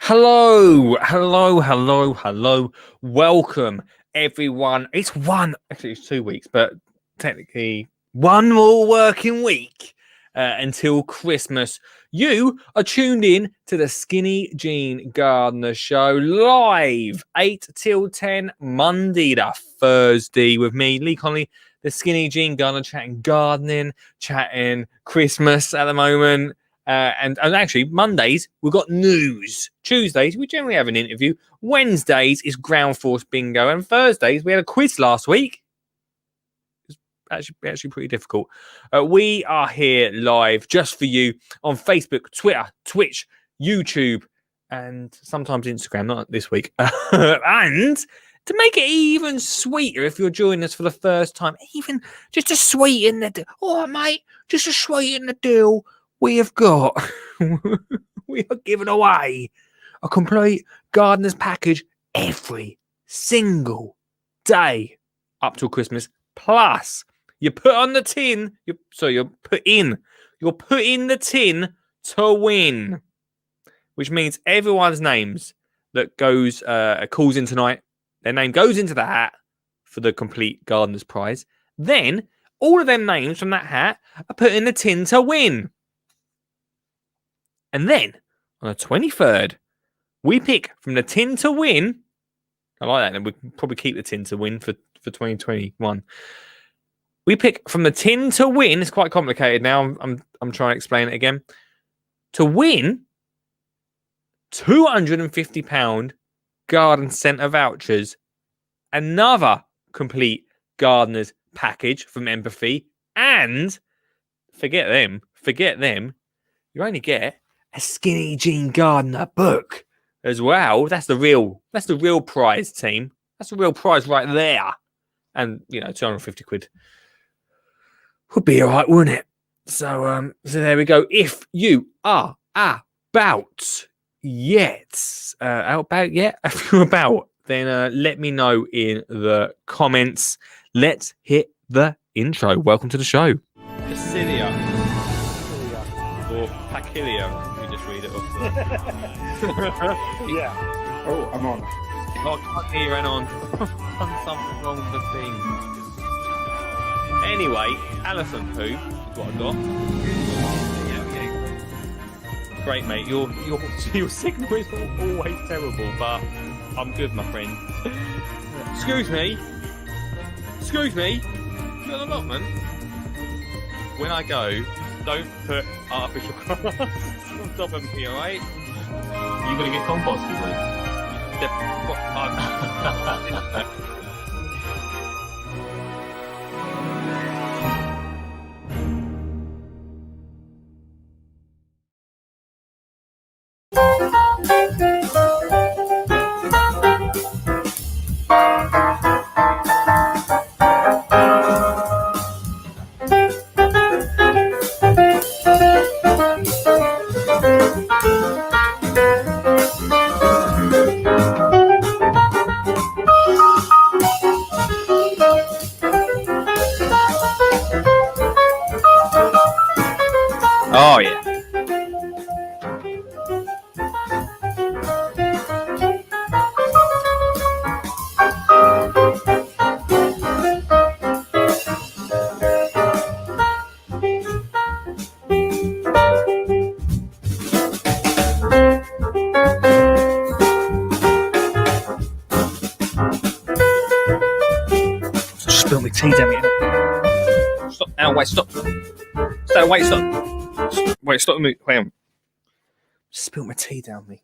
Hello. Welcome, everyone. Actually, it's 2 weeks, but technically one more working week until Christmas. You are tuned in to the Skinny Jean Gardener Show live 8 till 10, Monday to Thursday, with me, Lee Connolly, the Skinny Jean Gardener, chatting gardening, chatting Christmas at the moment. And actually, Mondays, we've got news. Tuesdays, we generally have an interview. Wednesdays is Ground Force Bingo. And Thursdays, we had a quiz last week. It's actually pretty difficult. We are here live just for you on Facebook, Twitter, Twitch, YouTube, and sometimes Instagram, not this week. And to make it even sweeter, if you're joining us for the first time, even just to sweeten the deal. All right, mate, just to sweeten the deal. We are giving away a complete gardener's package every single day up till Christmas. Plus, you put on the tin. You're put in the tin to win, which means everyone's names that calls in tonight, their name goes into the hat for the complete gardener's prize. Then all of them names from that hat are put in the tin to win. And then, on the 23rd, we pick from the tin to win. I like that. And we can probably keep the tin to win for 2021. We pick from the tin to win. It's quite complicated now. I'm trying to explain it again. To win £250 garden centre vouchers. Another complete gardener's package from Empathy. And, forget them. You only get a Skinny Jean Gardener book as well. That's the real prize, team. That's the real prize right there. And 250 quid would be all right, wouldn't it? So there we go. If you are about yet, if you're about, then let me know in the comments. Let's hit the intro. Welcome to the show. Pachylia. Or Pachylia. Read it off. Yeah. Oh, I'm on. Oh, I can't hear you on. Done something wrong with the thing. Anyway, Alison Poo is what I got. Yeah. Great, mate. Your signal is always terrible, but I'm good, my friend. Excuse me. You got an allotment? When I go, don't put artificial grass on top of me, alright? You're going to get compost, you will? Oh, yeah. Spill my tea, damn it. Stop now, wait, stop. Stop. Wait on. Spilled my tea down me.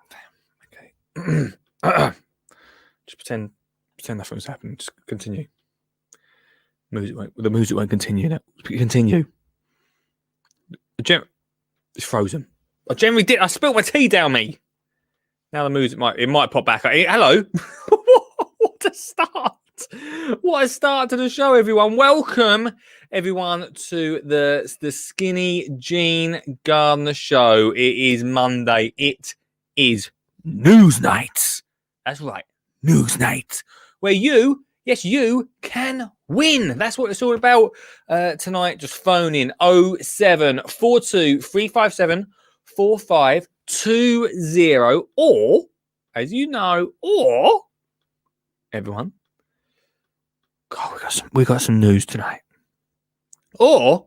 Damn, okay. Just pretend nothing's happened. Just continue. The music won't continue now. Continue. It's frozen. I spilled my tea down me. Now the music might pop back. Hello. What a start. What a start to the show, everyone. Welcome, everyone, to the Skinny Jean Gardener Show. It is Monday. It is News Night. That's right, News Night. Where you can win. That's what it's all about tonight. Just phone in 0742 357 4520, or, as you know, or everyone, God, we got some news tonight. Or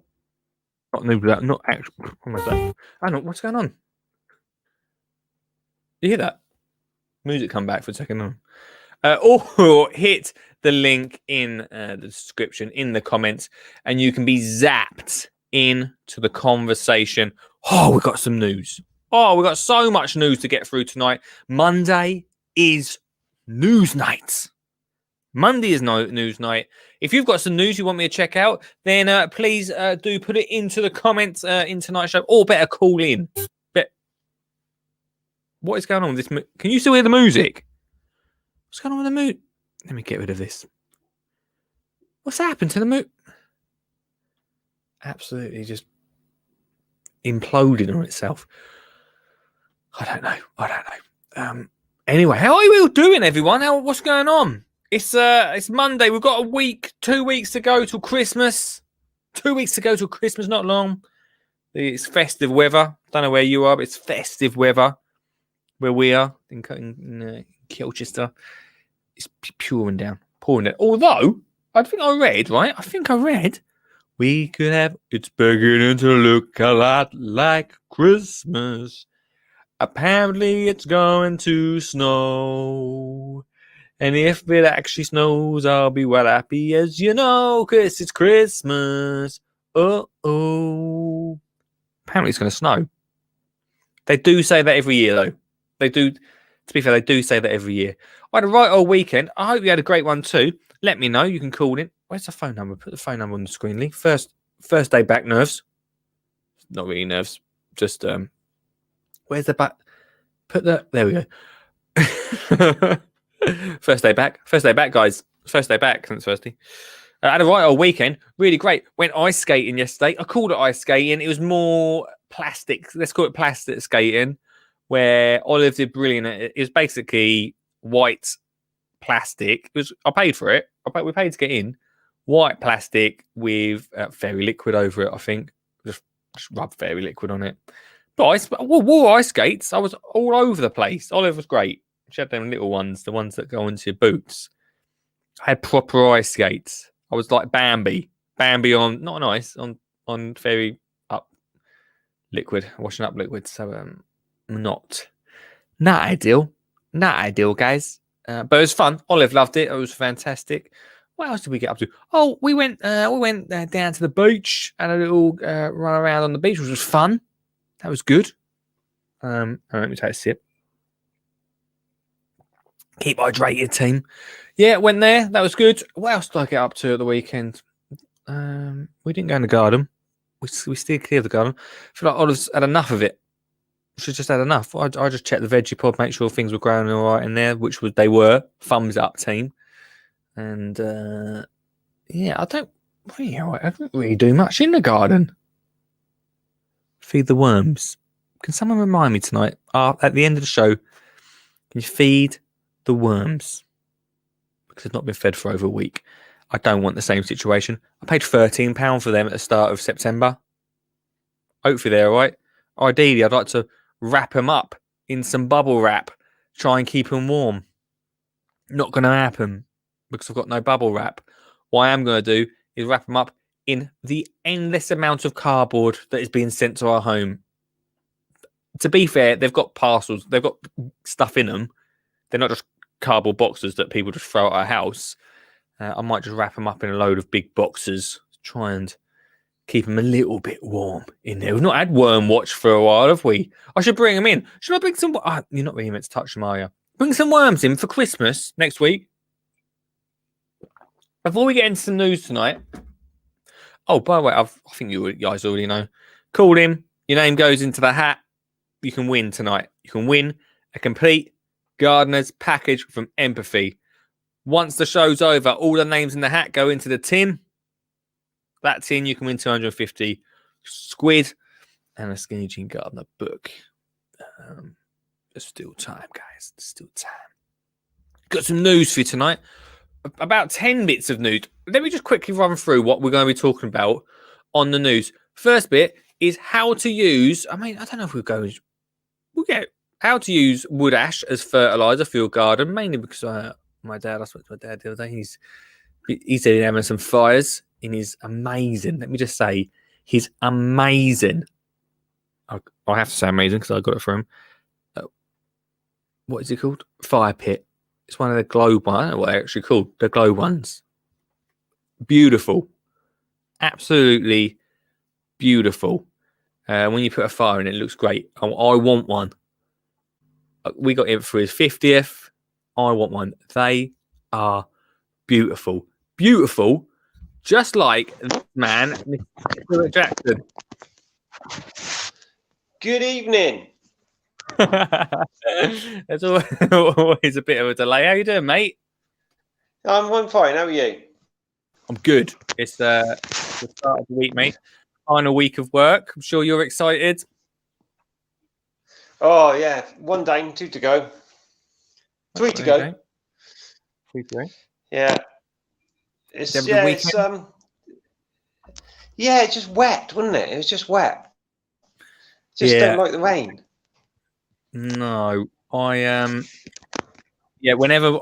not news, not actual. Almost that. I don't know what's going on. You hear that? Music come back for a second. Or hit the link in the description, in the comments, and you can be zapped into the conversation. Oh, we got some news. Oh, we got so much news to get through tonight. Monday is news night. Monday is news night. If you've got some news you want me to check out, then please do put it into the comments in tonight's show, or better call in. What is going on with this? Can you still hear the music? What's going on with the mood? Let me get rid of this. What's happened to the mood? Absolutely just imploded on itself. I don't know. Anyway, how are you all doing, everyone? What's going on? It's Monday. We've got a week, 2 weeks to go till Christmas. 2 weeks to go till Christmas, not long. It's festive weather. Don't know where you are, but it's festive weather where we are in Colchester. It's pouring down. Although, I think I read we could have, it's beginning to look a lot like Christmas. Apparently it's going to snow. And if it actually snows, I'll be well happy, as you know, because it's Christmas. Uh-oh. Apparently it's going to snow. They do say that every year, though. They do, to be fair, they do say that every year. I had a right old weekend. I hope you had a great one too. Let me know. You can call in. Where's the phone number? Put the phone number on the screen, Lee. First day back, nerves. Not really nerves. Just, where's the back? There we go. First day back, guys. First day back since Thursday. I had a right old weekend. Really great. Went ice skating yesterday. I called it ice skating. It was more plastic. Let's call it plastic skating, where Olive did brilliant. It was basically white plastic. I paid for it. We paid to get in. White plastic with fairy liquid over it, I think. Just rub fairy liquid on it. But I wore ice skates. I was all over the place. Olive was great. She had them little ones, the ones that go into your boots. I had proper ice skates. I was like Bambi. Bambi on, not on ice, on fairy up liquid, washing up liquid. So, not ideal. Not ideal, guys. But it was fun. Olive loved it. It was fantastic. What else did we get up to? Oh, we went down to the beach and a little run around on the beach, which was fun. That was good. Let me take a sip. Keep hydrated, team. Yeah, went there. That was good. What else did I get up to at the weekend? We didn't go in the garden. We steered clear of the garden. I feel like Olive's had enough of it. She's just had enough. I just checked the veggie pod, make sure things were growing all right in there, which they were. Thumbs up, team. And yeah, I don't really do much in the garden. Feed the worms. Can someone remind me tonight, at the end of the show, can you feed the worms? Because they've not been fed for over a week. I don't want the same situation. I paid £13 for them at the start of September. Hopefully they're all right. Ideally, I'd like to wrap them up in some bubble wrap. Try and keep them warm. Not going to happen because I've got no bubble wrap. What I am going to do is wrap them up in the endless amount of cardboard that is being sent to our home. To be fair, they've got parcels. They've got stuff in them. They're not just cardboard boxes that people just throw at our house. I might just wrap them up in a load of big boxes. Try and keep them a little bit warm in there. We've not had Worm Watch for a while, have we? I should bring them in. Should I bring some... you're not really meant to touch them, are you? Bring some worms in for Christmas next week. Before we get into some news tonight... Oh, by the way, I think you guys already know. Call in. Your name goes into the hat. You can win tonight. You can win a complete gardener's package from Empathy. Once the show's over, all the names in the hat go into the tin. That tin, you can win 250 squid and a Skinny Jean Gardener book. There's still time, guys. There's still time. Got some news for you tonight. About 10 bits of news. Let me just quickly run through what we're going to be talking about on the news. First bit is how to use. I mean, I don't know if we'll go. We'll get how to use wood ash as fertilizer for your garden, mainly because my dad. I spoke to my dad the other day. He's having some fires in his amazing. Let me just say, he's amazing. I have to say amazing because I got it from him. What is it called? Fire pit. It's one of the globe ones. I don't know what they're actually called. The globe ones. Beautiful. Absolutely beautiful. When you put a fire in it, it looks great. I want one. We got it for his 50th. I want one. They are beautiful. Beautiful. Just like this man, Mr. Jackson. Good evening. There's always a bit of a delay. How you doing, mate? I'm fine. How are you? I'm good. It's the start of the week, mate. Final week of work. I'm sure you're excited. Oh yeah, 1 down, 2 to go. 3 to go. 3 to go. Yeah. It's it's just wet, wasn't it? It was just wet. Just don't like the rain. No, whenever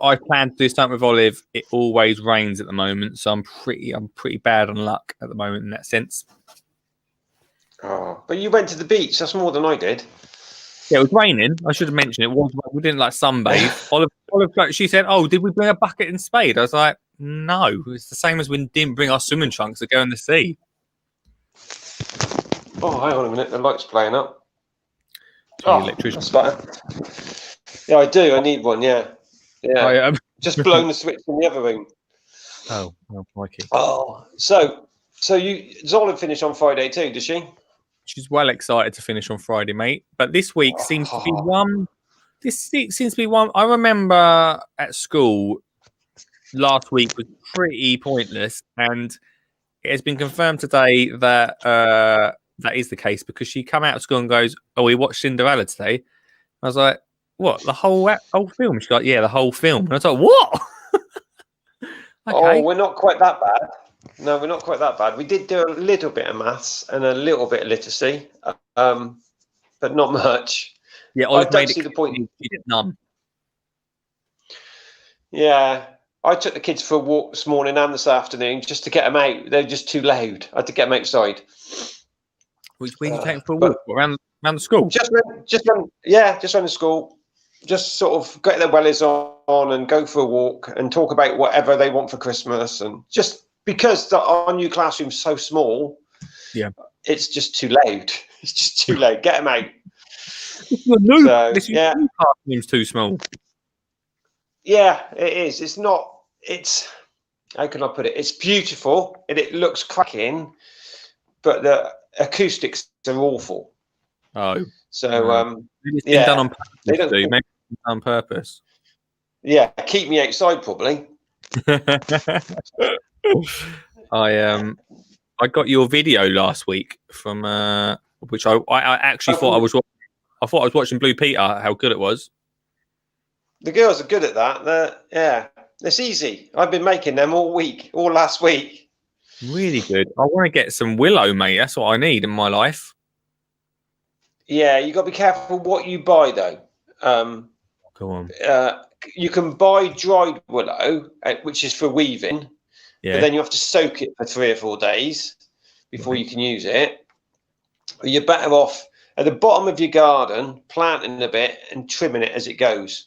I plan to do something with Olive, it always rains at the moment. So I'm pretty bad on luck at the moment in that sense. Oh, but you went to the beach. That's more than I did. Yeah, it was raining. I should have mentioned it. We didn't like sunbathe. Olive, she said, "Oh, did we bring a bucket and spade?" I was like, "No, it's the same as we didn't bring our swimming trunks to go in the sea." Oh, hang on a minute. The light's playing up. Electrician. That's better. Yeah, I do. I need one. Yeah. Just blown the switch in the other room. Oh, crikey. Oh, so Zola finished on Friday too, does she? She's well excited to finish on Friday, mate. But this week seems to be one. This week seems to be one. I remember at school last week was pretty pointless, and it has been confirmed today that that is the case because she come out of school and goes, "Oh, we watched Cinderella today." I was like, "What? The whole film?" She's like, "Yeah, the whole film." And I was like, "What?" Okay. Oh, we're not quite that bad. No, we're not quite that bad. We did do a little bit of maths and a little bit of literacy, but not much. Yeah, I don't see the point. She did none. Yeah, I took the kids for a walk this morning and this afternoon just to get them out. They're just too loud. I had to get them outside. Where did you take them for a walk? Around the school? Just run the school. Just sort of get their wellies on and go for a walk and talk about whatever they want for Christmas. And just because our new classroom's so small, it's just too loud. It's just too loud. Get them out. This new classroom's too small. Yeah, it is. It's not. It's, how can I put it? It's beautiful and it looks cracking, but the acoustics are awful. Oh, so it's been done on purpose. Maybe on purpose. Yeah, keep me outside probably. I got your video last week from which I actually thought I was watching Blue Peter. How good it was. The girls are good at that. It's easy. I've been making them all last week. Really good. I want to get some willow, mate. That's what I need in my life. Yeah, you got to be careful what you buy though. Go on. You can buy dried willow, which is for weaving. Yeah. But then you have to soak it for 3 or 4 days before you can use it. You're better off at the bottom of your garden, planting a bit and trimming it as it goes.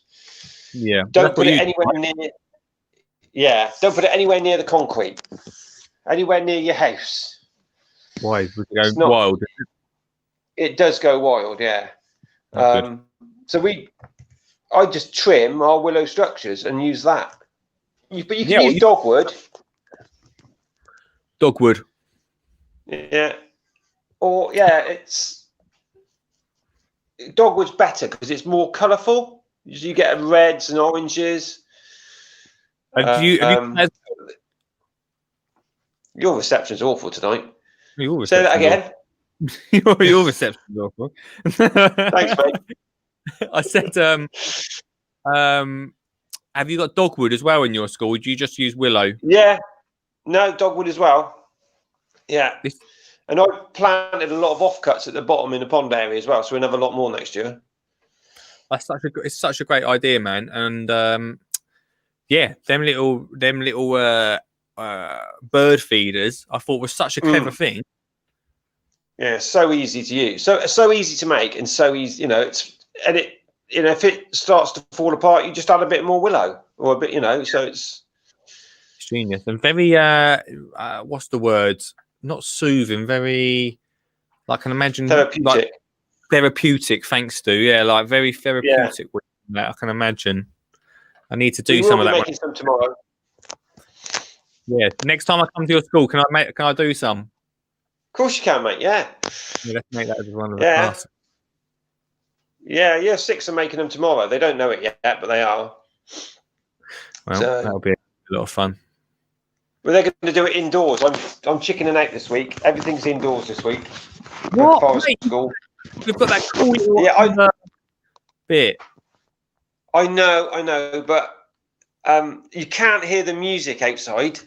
Yeah. Don't put it anywhere near. Yeah. Don't put it anywhere near the concrete. Anywhere near your house. Why? Would it go wild? It does go wild. Yeah. So I just trim our willow structures and use that. But you can use dogwood. Dogwood. Yeah. Or it's dogwood's better because it's more colourful. You get reds and oranges. Your reception's awful tonight. Say that again. Your reception's awful. Thanks, mate. I said, have you got dogwood as well in your school? Do you just use willow? Yeah. No, dogwood as well. Yeah. And I planted a lot of offcuts at the bottom in the pond area as well, so we'll have a lot more next year. It's such a great idea, man. And yeah, them little bird feeders, I thought was such a clever thing. Yeah, so easy to use, so easy to make, and so easy. If it starts to fall apart, you just add a bit more willow or a bit, So it's genius and very what's the word? Not soothing, very. I can imagine therapeutic. Therapeutic, thanks to like very therapeutic. Yeah. I can imagine. I need to do some of that. Making some tomorrow. Yeah, next time I come to your school, can I do some? Of course you can, mate. Yeah. Let's make that as one of the classes. Yeah, year 6 are making them tomorrow. They don't know it yet, but they are. Well, that'll be a lot of fun. Well, they're going to do it indoors. I'm chickening out this week. Everything's indoors this week. What? School. We've got that cool bit. I know, but you can't hear the music outside.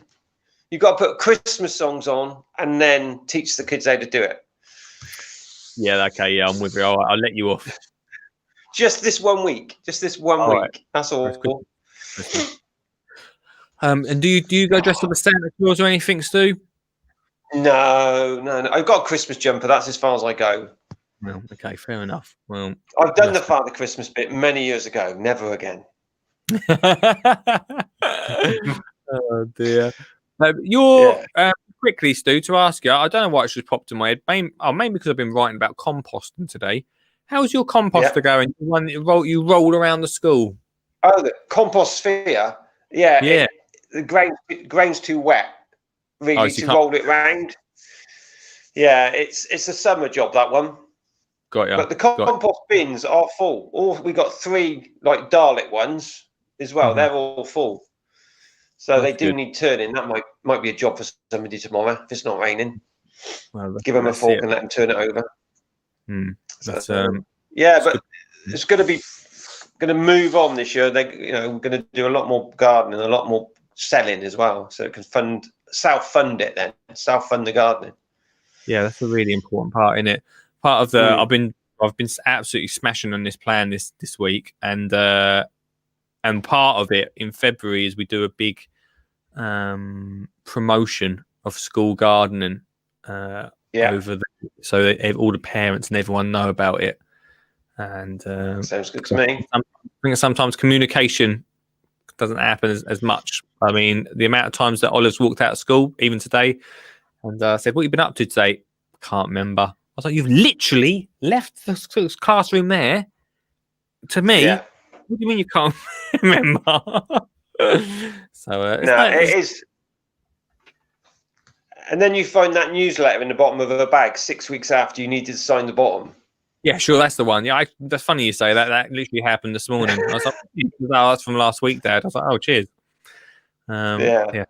You've got to put Christmas songs on and then teach the kids how to do it. Yeah, okay, yeah, I'm with you. I'll let you off. Just this 1 week. Right. That's all. And do you go dressed up as Santa Claus or anything, Stu? No. I've got a Christmas jumper. That's as far as I go. Well, okay, fair enough. Well, I've done the Father Christmas bit many years ago. Never again. Oh dear. Quickly, Stu, to ask you, I don't know why it just popped in my head. Maybe because I've been writing about composting today. How's your composter going? The one that you roll around the school? Oh, the compost sphere. Yeah. The grain's too wet, really, to roll it round. Yeah, it's a summer job, that one. Got you. But the compost bins are full. We got 3 like Dalek ones as well. Mm-hmm. They're all full. So they do need turning. That might be a job for somebody tomorrow if it's not raining. Well, give them a fork and let them turn it over. That's, but it's going to move on this year. We're going to do a lot more gardening, a lot more selling as well, so it can self-fund it. Then self-fund the gardening. Yeah, that's a really important part in it. Part of the I've been absolutely smashing on this plan this week, and part of it in February is we do a big promotion of school gardening over so all the parents and everyone know about it. And sounds good to me. I think sometimes communication doesn't happen as much. I mean, the amount of times that Olive's walked out of school, even today, and said, "What have you been up to today?" Can't remember. I was like, "You've literally left the classroom there." To me, what do you mean you can't remember? It is. And then you find that newsletter in the bottom of a bag 6 weeks after you needed to sign the bottom. Yeah, sure, that's the one. Yeah, that's funny you say that. That literally happened this morning. I was like, "Oh, that's from last week, Dad." I was like, "Oh, cheers." Yeah,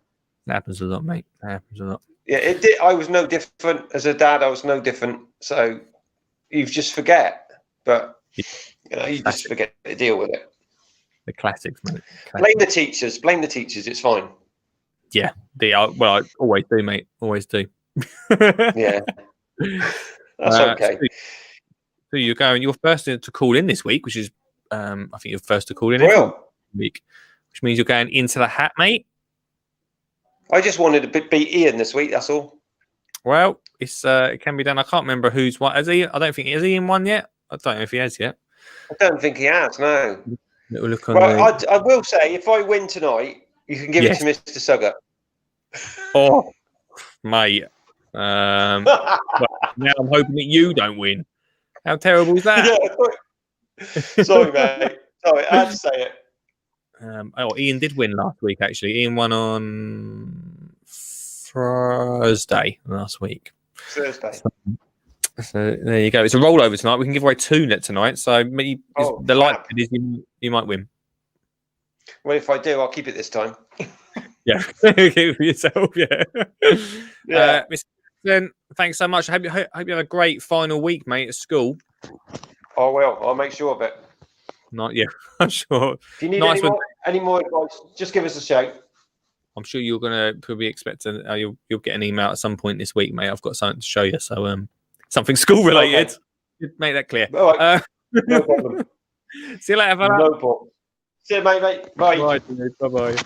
that happens a lot, mate. That happens a lot. Yeah, it did. I was no different as a dad. I was no different. So you just forget, but you just forget to deal with it. The classics, mate. Blame the teachers. It's fine. Yeah, I always do, mate. Always do. Yeah, that's okay. So you're first to call in this week, which is, I think you're first to call in every week, which means you're going into the hat, mate. I just wanted to beat Ian this week. That's all. Well, it can be done. I can't remember who's won. Has he? I don't think has Ian won yet. I don't know if he has yet. I don't think he has. No. Look on I will say, if I win tonight, you can give it to Mr. Sugger. Oh, mate. Well, now I'm hoping that you don't win. How terrible is that? Yeah. Sorry, mate. Sorry, I had to say it. Ian did win last week, actually. Ian won on Thursday last week. Thursday. So there you go. It's a rollover tonight. We can give away 2 tonight. So the likelihood is you might win. Well, if I do, I'll keep it this time. Yeah, give yourself. Yeah. Mr. Then thanks so much. I hope you have a great final week, mate, at school. I will. I'll make sure of it. Not yet. I'm sure. If you need any more advice, just give us a shout. I'm sure you're gonna probably expect you'll get an email at some point this week, mate. I've got something to show you. So something school related. Okay. Make that clear. All right. No problem. See you later, fella. No problem. See you, mate. Bye. Bye bye.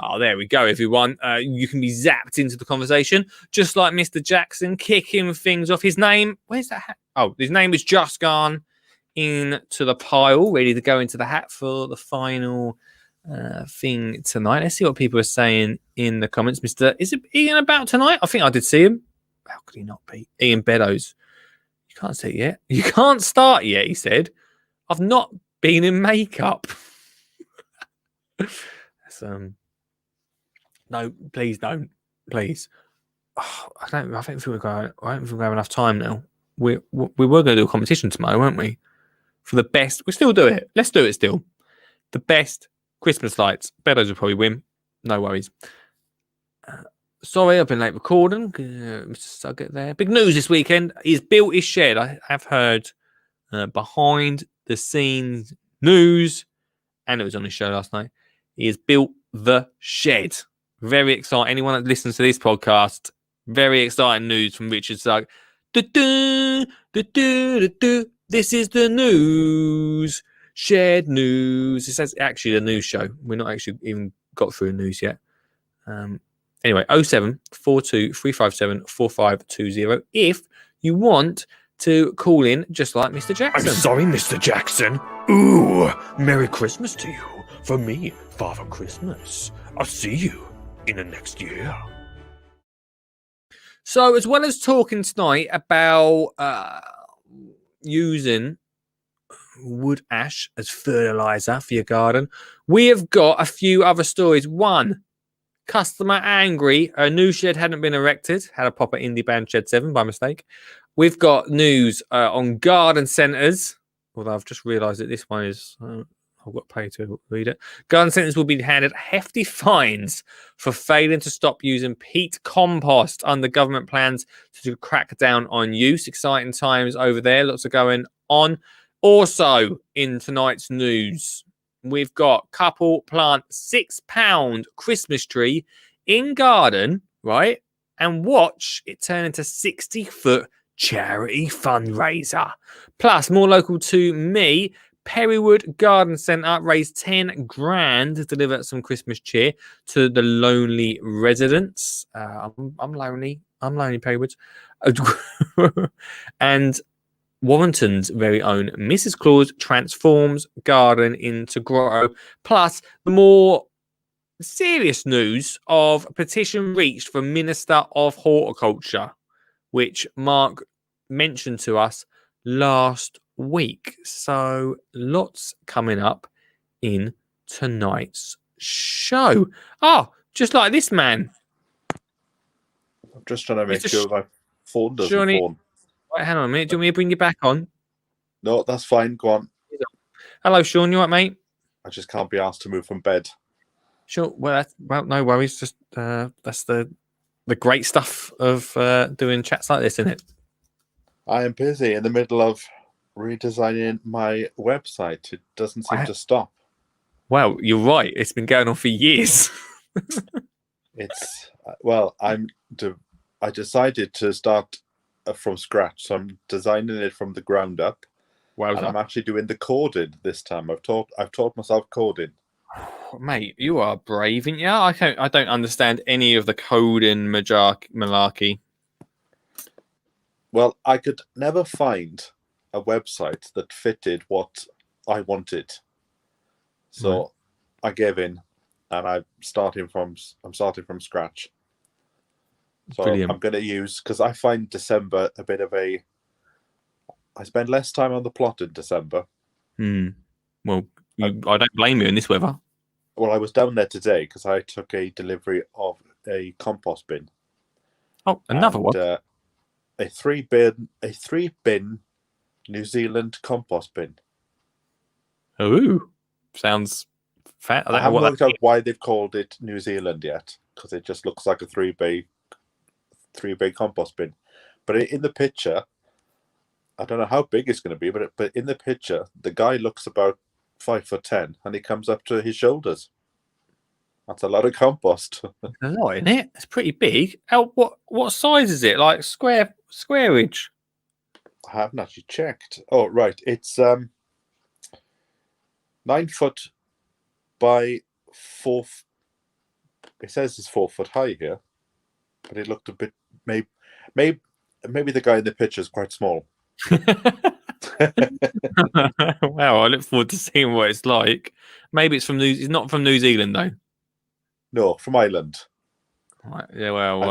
Oh, there we go, everyone. You can be zapped into the conversation, just like Mr. Jackson, kicking things off. His name, where's that hat? Oh, his name is just gone into the pile, ready to go into the hat for the final thing tonight. Let's see what people are saying in the comments. Is it Ian about tonight? I think I did see him. How could he not be? Ian Beddoes. You can't see it yet. You can't start yet, he said. I've not been in makeup. That's, no, please don't. Please. Oh, I don't think we have enough time now. We were going to do a competition tomorrow, weren't we? For the best. We'll still do it. Let's do it still. The best Christmas lights. Beddoes will probably win. No worries. Sorry, I've been late recording. Mr. Suggett there. Big news this weekend. He's built his shed. I have heard behind the scenes news, and it was on his show last night. He has built the shed. Very exciting. Anyone that listens to this podcast, very exciting news from Richard Sugg. This is the news. Shed news. This is actually the news show. We're not actually even got through the news yet. Anyway, 0742 357 4520 if you want to call in just like Mr. Jackson. I'm sorry, Mr. Jackson. Ooh, Merry Christmas to you. For me, Father Christmas. I'll see you in the next year. So, as well as talking tonight about using wood ash as fertilizer for your garden, we have got a few other stories. One, customer angry. A new shed hadn't been erected. Had a pop at Indie Band Shed 7 by mistake. We've got news on garden centres. Although I've just realised that this one is... I've got to pay to read it. Garden centres will be handed hefty fines for failing to stop using peat compost under government plans to crack down on use. Exciting times over there. Lots of going on. Also, in tonight's news, we've got couple plant £6 Christmas tree in garden, right? And watch it turn into 60-foot charity fundraiser. Plus, more local to me, Perrywood Garden Centre raised 10 grand to deliver some Christmas cheer to the lonely residents. I'm lonely. I'm lonely, Perrywoods. And Warrington's very own Mrs. Claus transforms garden into grotto. Plus, the more serious news of petition reached for Minister of Horticulture, which Mark mentioned to us last week. So lots coming up in tonight's show. Oh, just like this man. I'm just trying to make sure my phone doesn't phone. Right, hang on a minute. Do you want me to bring you back on? No, that's fine. Go on. Hello, Sean. You all right, mate? I just can't be asked to move from bed. Sure. Well, no worries. Just that's the great stuff of doing chats like this, isn't it? I am busy in the middle of redesigning my website. It doesn't seem to stop. Well, you're right. It's been going on for years. It's I decided to start from scratch, so I'm designing it from the ground up. Wow! And I'm actually doing the coding this time. I've taught myself coding. Mate, you are brave, ain't you? I don't understand any of the coding malarkey. Well, I could never find a website that fitted what I wanted, so I gave in, and I'm starting from scratch. So brilliant. I'm going to use, because I find December a bit of a. I spend less time on the plot in December. Well, I don't blame you in this weather. Well, I was down there today because I took a delivery of a compost bin. Oh, another one. A three bin New Zealand compost bin. Oh, sounds fat. I haven't worked out why they've called it New Zealand yet, because it just looks like a three bay compost bin. But in the picture, I don't know how big it's going to be, but in the picture, the guy looks about 5'10", and he comes up to his shoulders. That's a lot of compost. A lot in it. It's pretty big. How, what size is it? Like squareage? I haven't actually checked. Oh, right. It's 9 foot by 4. It says it's 4 foot high here, but it looked a bit. Maybe the guy in the picture is quite small. Wow, I look forward to seeing what it's like. Maybe it's from It's not from New Zealand though. No, from Ireland. Right, yeah, well,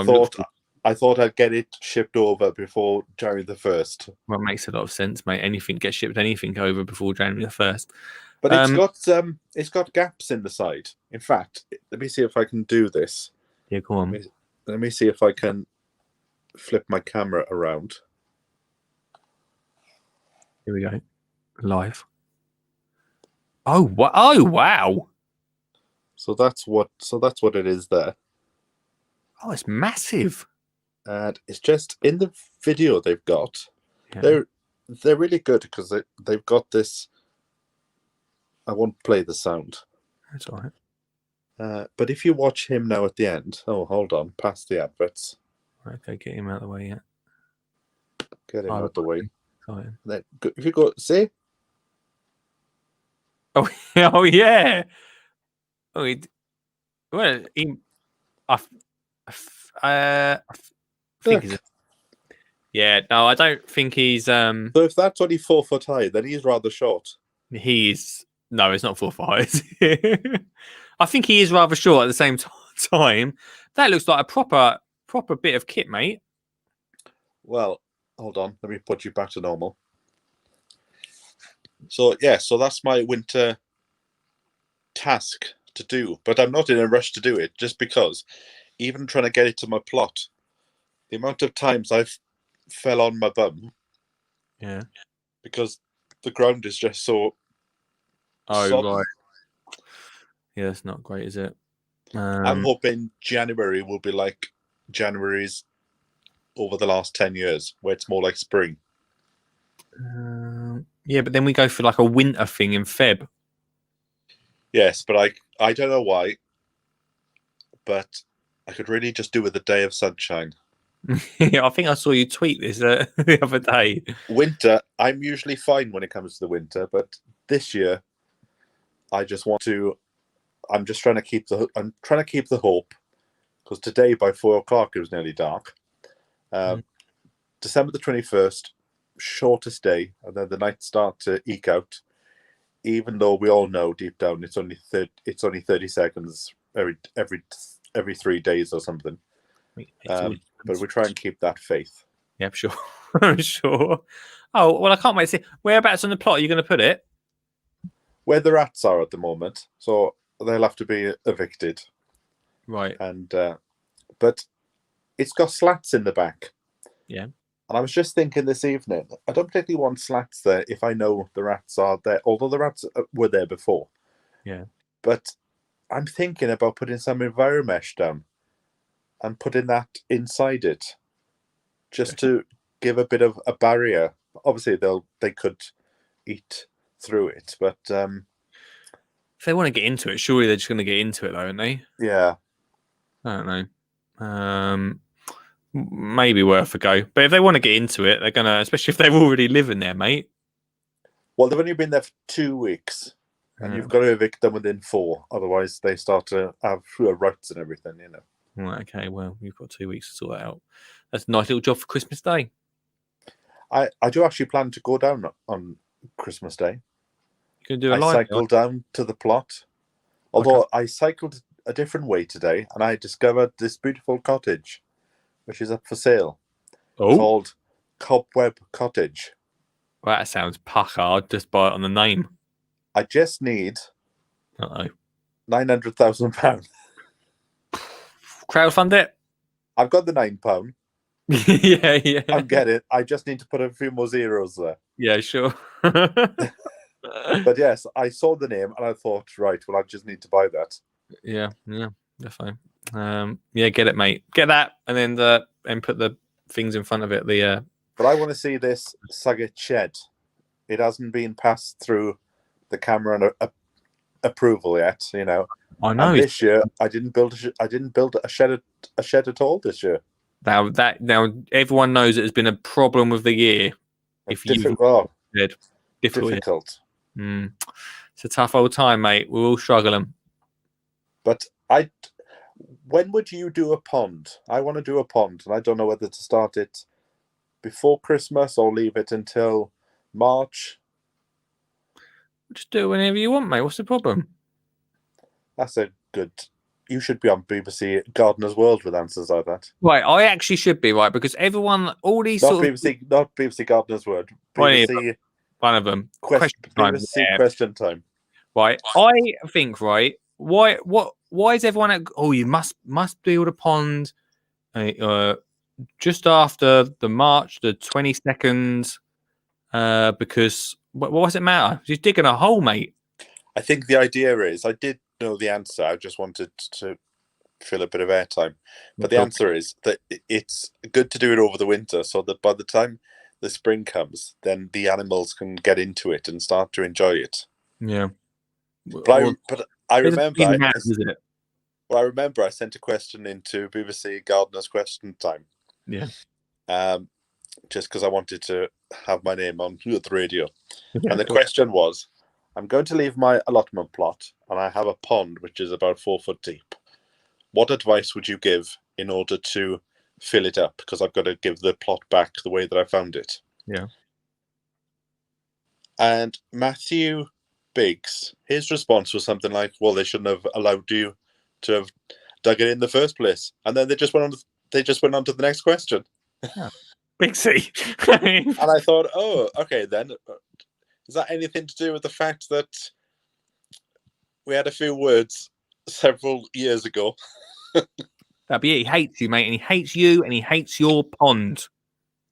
I thought I'd get it shipped over before January the 1st. Well, it makes a lot of sense, mate. Anything gets shipped, anything over before January the 1st. But it's got gaps in the side. In fact, let me see if I can do this. Yeah, go on. Let me see if I can flip my camera around. Here we go. Live. Oh, wow. So that's what it is there. Oh, it's massive. And it's just in the video they've got. Yeah. They're really good because they've got this. I won't play the sound. That's all right. But if you watch him now at the end, hold on, past the adverts. Okay, get him out of the way, yeah. Get him out the way. Fine. Then if you go, see? Oh, oh yeah. Oh, yeah. No, I don't think he's. So if that's only 4 foot high, then he's rather short. No, it's not 4 foot high. I think he is rather short at the same time. That looks like a proper bit of kit, mate. Well, hold on. Let me put you back to normal. So that's my winter task to do, but I'm not in a rush to do it just because even trying to get it to my plot, the amount of times I've fell on my bum. Yeah. Because the ground is just so sodden. Right. Yeah, it's not great, is it? I'm hoping January will be like January's over the last 10 years, where it's more like spring. Yeah, but then we go for like a winter thing in Feb. Yes, but I don't know why, but I could really just do with a day of sunshine. Yeah, I think I saw you tweet this the other day. Winter, I'm usually fine when it comes to the winter, but this year, I'm just trying to keep the hope, because today by 4 o'clock it was nearly dark. December the 21st, shortest day, and then the nights start to eke out. Even though we all know deep down it's only 30 seconds every 3 days or something. But we try and keep that faith. Yeah, sure. I'm sure. Oh, well, I can't wait to see. Whereabouts on the plot are you going to put it? Where the rats are at the moment. So they'll have to be evicted. Right. And but it's got slats in the back. Yeah. And I was just thinking this evening, I don't particularly want slats there if I know the rats are there, although the rats were there before. Yeah. But I'm thinking about putting some Enviromesh down and putting that inside it, just to give a bit of a barrier. Obviously, they could eat through it, but if they want to get into it, surely they're just going to get into it, though, aren't they? Yeah. I don't know. Maybe worth a go, but if they want to get into it, they're gonna, especially if they're already living there, mate. Well, they've only been there for 2 weeks, and you've got to evict them within 4, otherwise they start to have rights and everything, you know. Right, okay, well, you've got 2 weeks to sort that out. That's a nice little job for Christmas Day. I do actually plan to go down on Christmas Day. You can do I cycled down to the plot, although I cycled a different way today, and I discovered this beautiful cottage, which is up for sale, called Cobweb Cottage. Well, that sounds pucker. I'd just buy it on the name. I just need £900,000. Crowdfund it. I've got the £9. Yeah. I'm getting it. I just need to put a few more zeros there. Yeah, sure. But yes, I saw the name and I thought, right, well, I just need to buy that. Yeah, definitely. Yeah, get it, mate. Get that, and then put the things in front of it. But I want to see this Saget shed. It hasn't been passed through the camera and approval yet, you know. I know. And this year, I didn't build a shed at all this year. Now everyone knows it has been a problem with the year. If you Difficult. said Difficult. It's a tough old time, mate. We're all struggling. But when would you do a pond? I want to do a pond, and I don't know whether to start it before Christmas or leave it until March. Just do it whenever you want, mate. What's the problem? That's a good. You should be on BBC Gardener's World with answers like that. Right, I actually should be right because everyone, all these Not sort BBC, not BBC Gardener's World. Well, BBC one of them. BBC Question Time. Right, I think Why is everyone? You must build a pond, just after the March the 22nd, because what does it matter? Just digging a hole, mate. I think the idea is, I did know the answer. I just wanted to fill a bit of airtime. But the answer is that it's good to do it over the winter, so that by the time the spring comes, then the animals can get into it and start to enjoy it. Yeah. But I remember. I remember I sent a question into BBC Gardener's Question Time. Yeah. Just because I wanted to have my name on the radio. Yeah, and the question was, I'm going to leave my allotment plot and I have a pond which is about 4 foot deep. What advice would you give in order to fill it up? Because I've got to give the plot back the way that I found it. Yeah. And Matthew Biggs, his response was something like, well, they shouldn't have allowed you to have dug it in the first place. And then they just went on to the next question. Yeah. Big C. And I thought, oh, okay, then. Is that anything to do with the fact that we had a few words several years ago? That'd be it. He hates you, mate, and he hates you, and he hates your pond.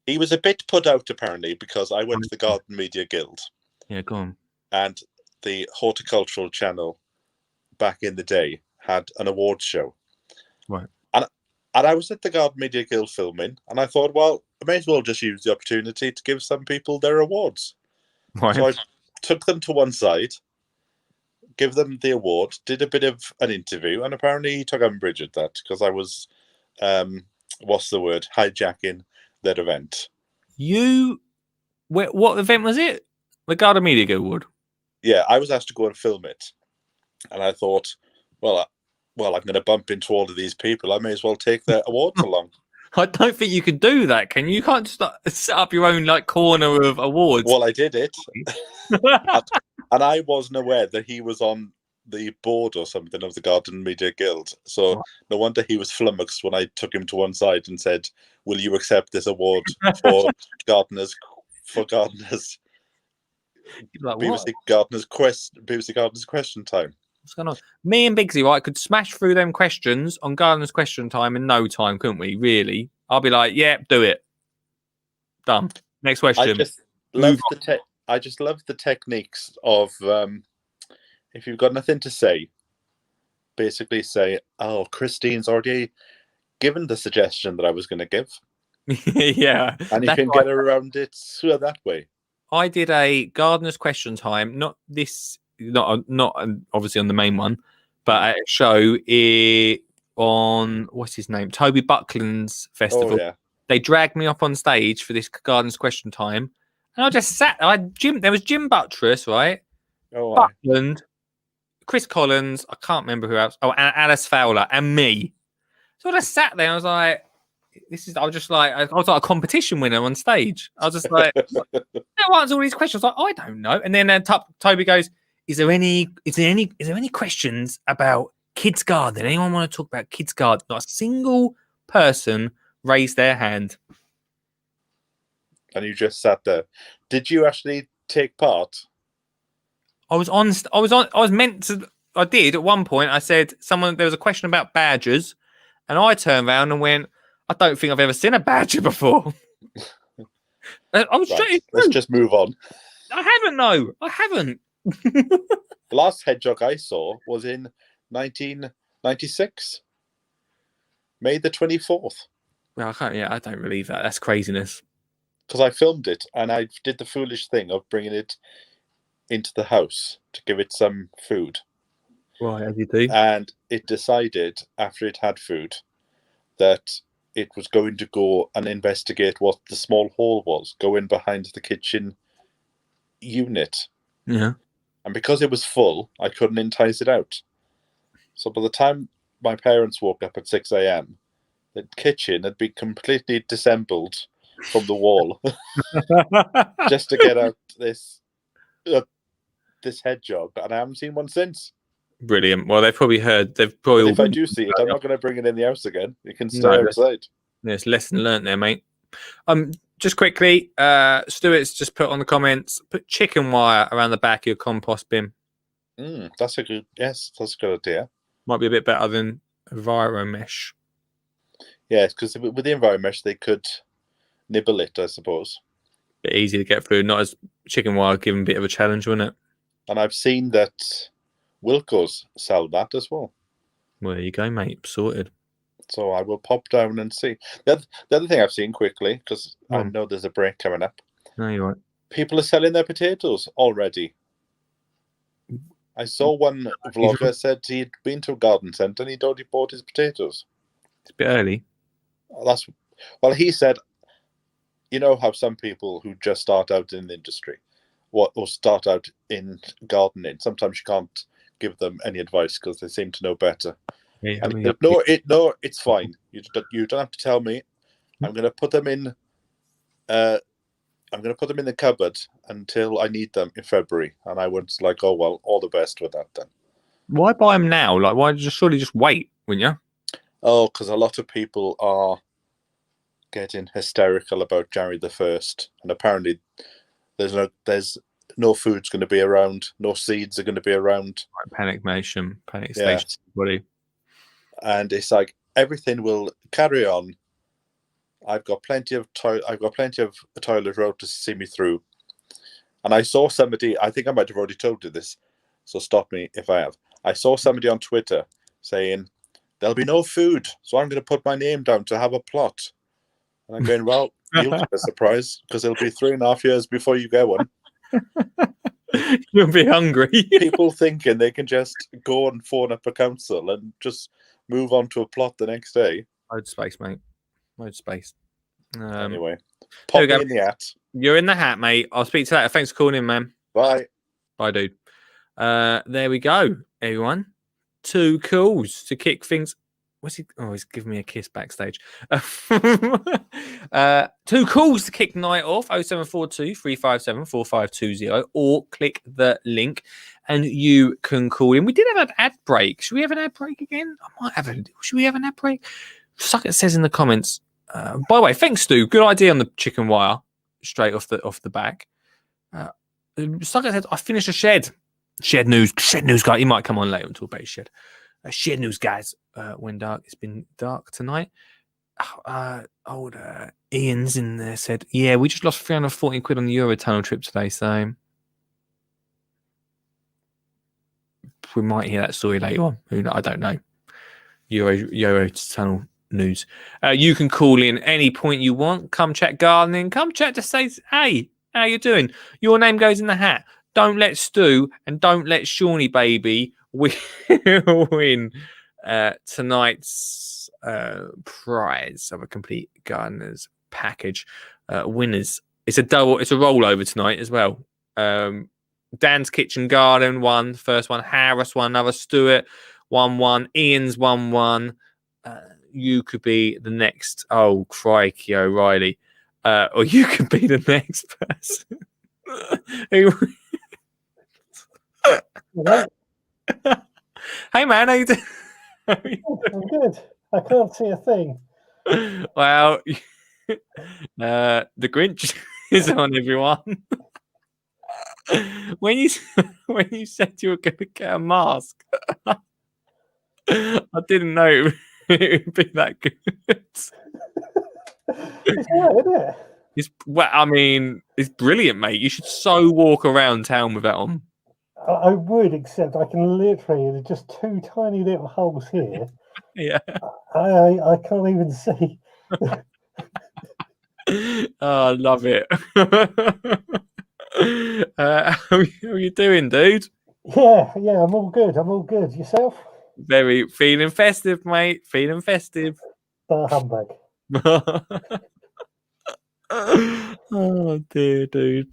He was a bit put out, apparently, because I went to the Garden Media Guild. Yeah, go on. And the Horticultural Channel, back in the day, had an awards show. Right. And I was at the Garden Media Guild filming, and I thought, well, I may as well just use the opportunity to give some people their awards. Right. So I took them to one side, give them the award, did a bit of an interview, and apparently he took umbrage at that because I was, hijacking their event. What event was it? The Garden Media Guild Award. Yeah, I was asked to go and film it, and I thought, well, I'm going to bump into all of these people. I may as well take their awards along. I don't think you can do that, can you? You can't just set up your own corner of awards. Well, I did it, and I wasn't aware that he was on the board or something of the Garden Media Guild. So no wonder he was flummoxed when I took him to one side and said, "Will you accept this award for gardeners?" Like, BBC Gardener's Question Time. What's going on? Me and Biggsy, right, could smash through them questions on Gardener's Question Time in no time, couldn't we? Really? I'll be like, yeah, do it. Done. Next question. I just love the techniques of if you've got nothing to say, basically say, "Oh, Christine's already given the suggestion that I was going to give." Yeah, and you can get around it that way. I did a Gardener's Question Time, not obviously on the main one, but a show on what's his name, Toby Buckland's festival. Oh, yeah. They dragged me up on stage for this Gardener's Question Time, and I just sat there. There was Jim Buttress, right? Oh, Buckland, Chris Collins, I can't remember who else. Oh, and Alice Fowler and me. So I just sat there. And I was like, I was like a competition winner on stage. I was just like, who answers all these questions? I was like, I don't know. And then Toby goes, Is there any questions about kids' garden? Anyone want to talk about kids' garden? Not a single person raised their hand. And you just sat there. Did you actually take part? I did at one point. I said there was a question about badgers, and I turned around and went, I don't think I've ever seen a badger before. I was right. Let's just move on. I haven't. The last hedgehog I saw was in 1996, May the 24th. Well, I don't believe that. That's craziness. Because I filmed it and I did the foolish thing of bringing it into the house to give it some food. Right, as you do. And it decided, after it had food, that it was going to go and investigate what the small hole was, go in behind the kitchen unit. Yeah. And because it was full, I couldn't entice it out. So by the time my parents woke up at 6 a.m., the kitchen had been completely disassembled from the wall just to get out this hedgehog, and I haven't seen one since. Brilliant. Well, they've probably heard. They've probably. But All if I been, do see it, I'm not going to bring it in the house again. It can stay No, outside. Yes, lesson learnt there, mate. Just quickly, Stuart's just put on the comments, put chicken wire around the back of your compost bin. That's a good idea. Might be a bit better than Enviro mesh. Yes, because with the Enviro mesh, they could nibble it, I suppose. Bit easy to get through, not as chicken wire giving a bit of a challenge, wouldn't it? And I've seen that Wilco's sell that as well. Well, there you go, mate. Sorted. So I will pop down and see. The other thing I've seen quickly, because I know there's a break coming up. No, you're right. People are selling their potatoes already. I saw one vlogger said he'd been to a garden centre and he'd already bought his potatoes. It's a bit early. Well, he said, you know how some people who just start out in the industry or start out in gardening, sometimes you can't give them any advice because they seem to know better. Yeah, And he said, no, it's fine. You don't have to tell me. I'm going to put them in. I'm going to put them in the cupboard until I need them in February. And I was like, oh well, all the best with that then. Why buy them now? Like, why surely just wait, wouldn't you? Oh, because a lot of people are getting hysterical about January the 1st, and apparently there's no food's going to be around, no seeds are going to be around. Panic station, buddy. And it's like everything will carry on. I've got plenty of toilet road to see me through. And I saw somebody, I think I might have already told you this, so stop me if I have. I saw somebody on Twitter saying, there'll be no food, so I'm going to put my name down to have a plot. And I'm going, well, you'll get a surprise, because it'll be 3.5 years before you get one. You'll be hungry. People thinking they can just go and phone up a council and just move on to a plot the next day. Load space, mate. Load space. Anyway, pop me in the hat. You're in the hat, mate. I'll speak to you later. Thanks for calling in, man. Bye. Bye, dude. There we go, everyone. 2 calls to kick things. What's he? Oh, he's giving me a kiss backstage. 2 calls to kick the night off. 0742 357 4520, or click the link and you can call in. We did have an ad break. Should we have an ad break again? Should we have an ad break? Sucker says in the comments. By the way, thanks, Stu. Good idea on the chicken wire straight off the back. Sucker said, I finished a shed. Shed news, guy. He might come on later and talk about his shed. Shed news, guys. When dark, it's been dark tonight. Ian's in there said, yeah, we just lost 340 quid on the Eurotunnel trip today, so we might hear that story later on. I don't know. Eurotunnel news. You can call in any point you want. Come chat gardening. Come chat to say, hey, how you doing? Your name goes in the hat. Don't let Stu and don't let Shawnee baby win tonight's prize of a complete gardener's package. Winners. It's a rollover tonight as well. Dan's Kitchen Garden won first one. Harris won another. Stuart 1-1. Ian's 1-1. You could be the next. Oh, crikey, O'Reilly. Or you could be the next person. Hey, man, how you doing? I'm good. I can't see a thing. Well, the Grinch is on, everyone. When you said you were going to get a mask, I didn't know it would be that good. It's right, isn't it? It's brilliant, mate. You should so walk around town with that on. I would, except I can literally, there's just 2 tiny little holes here. Yeah. I can't even see. Oh, I love it. How are you doing, dude? Yeah, I'm all good. I'm all good. Yourself? Very feeling festive, mate. Feeling festive. Bar humbug. Oh dear, dude.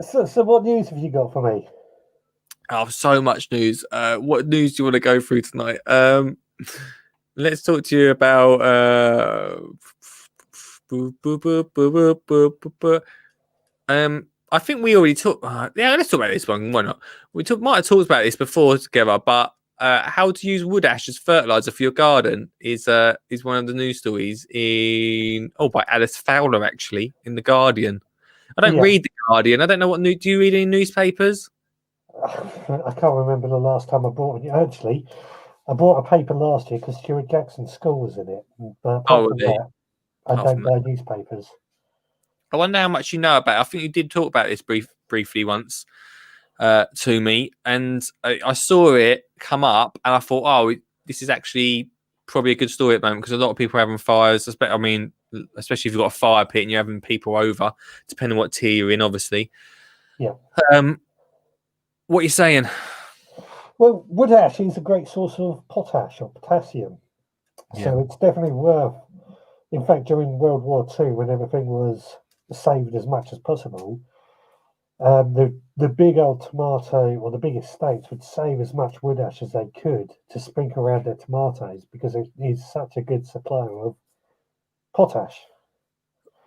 So what news have you got for me? Oh, so much news. What news do you want to go through tonight? Let's talk to you about I think we already talked. Yeah, let's talk about this one. Why not? Might have talked about this before together, but how to use wood ash as fertilizer for your garden is one of the news stories by Alice Fowler actually in the Guardian. I don't Yeah. read the Guardian. I don't know what do you read any newspapers? I can't remember the last time I bought it. Actually, I bought a paper last year because Stuart Jackson's school was in it. But apart from Okay. that, I Apart don't from that, buy newspapers. I wonder how much you know about it. I think you did talk about this briefly once to me, and I saw it come up, and I thought, oh, this is actually probably a good story at the moment because a lot of people are having fires. I mean, especially if you've got a fire pit and you're having people over, depending on what tier you're in, obviously. Yeah. What are you saying? Well, wood ash is a great source of potash or potassium. Yeah. So it's definitely worth. In fact, during World War II, when everything was saved as much as possible, the big old tomato or the big estates would save as much wood ash as they could to sprinkle around their tomatoes because it is such a good supplier of potash.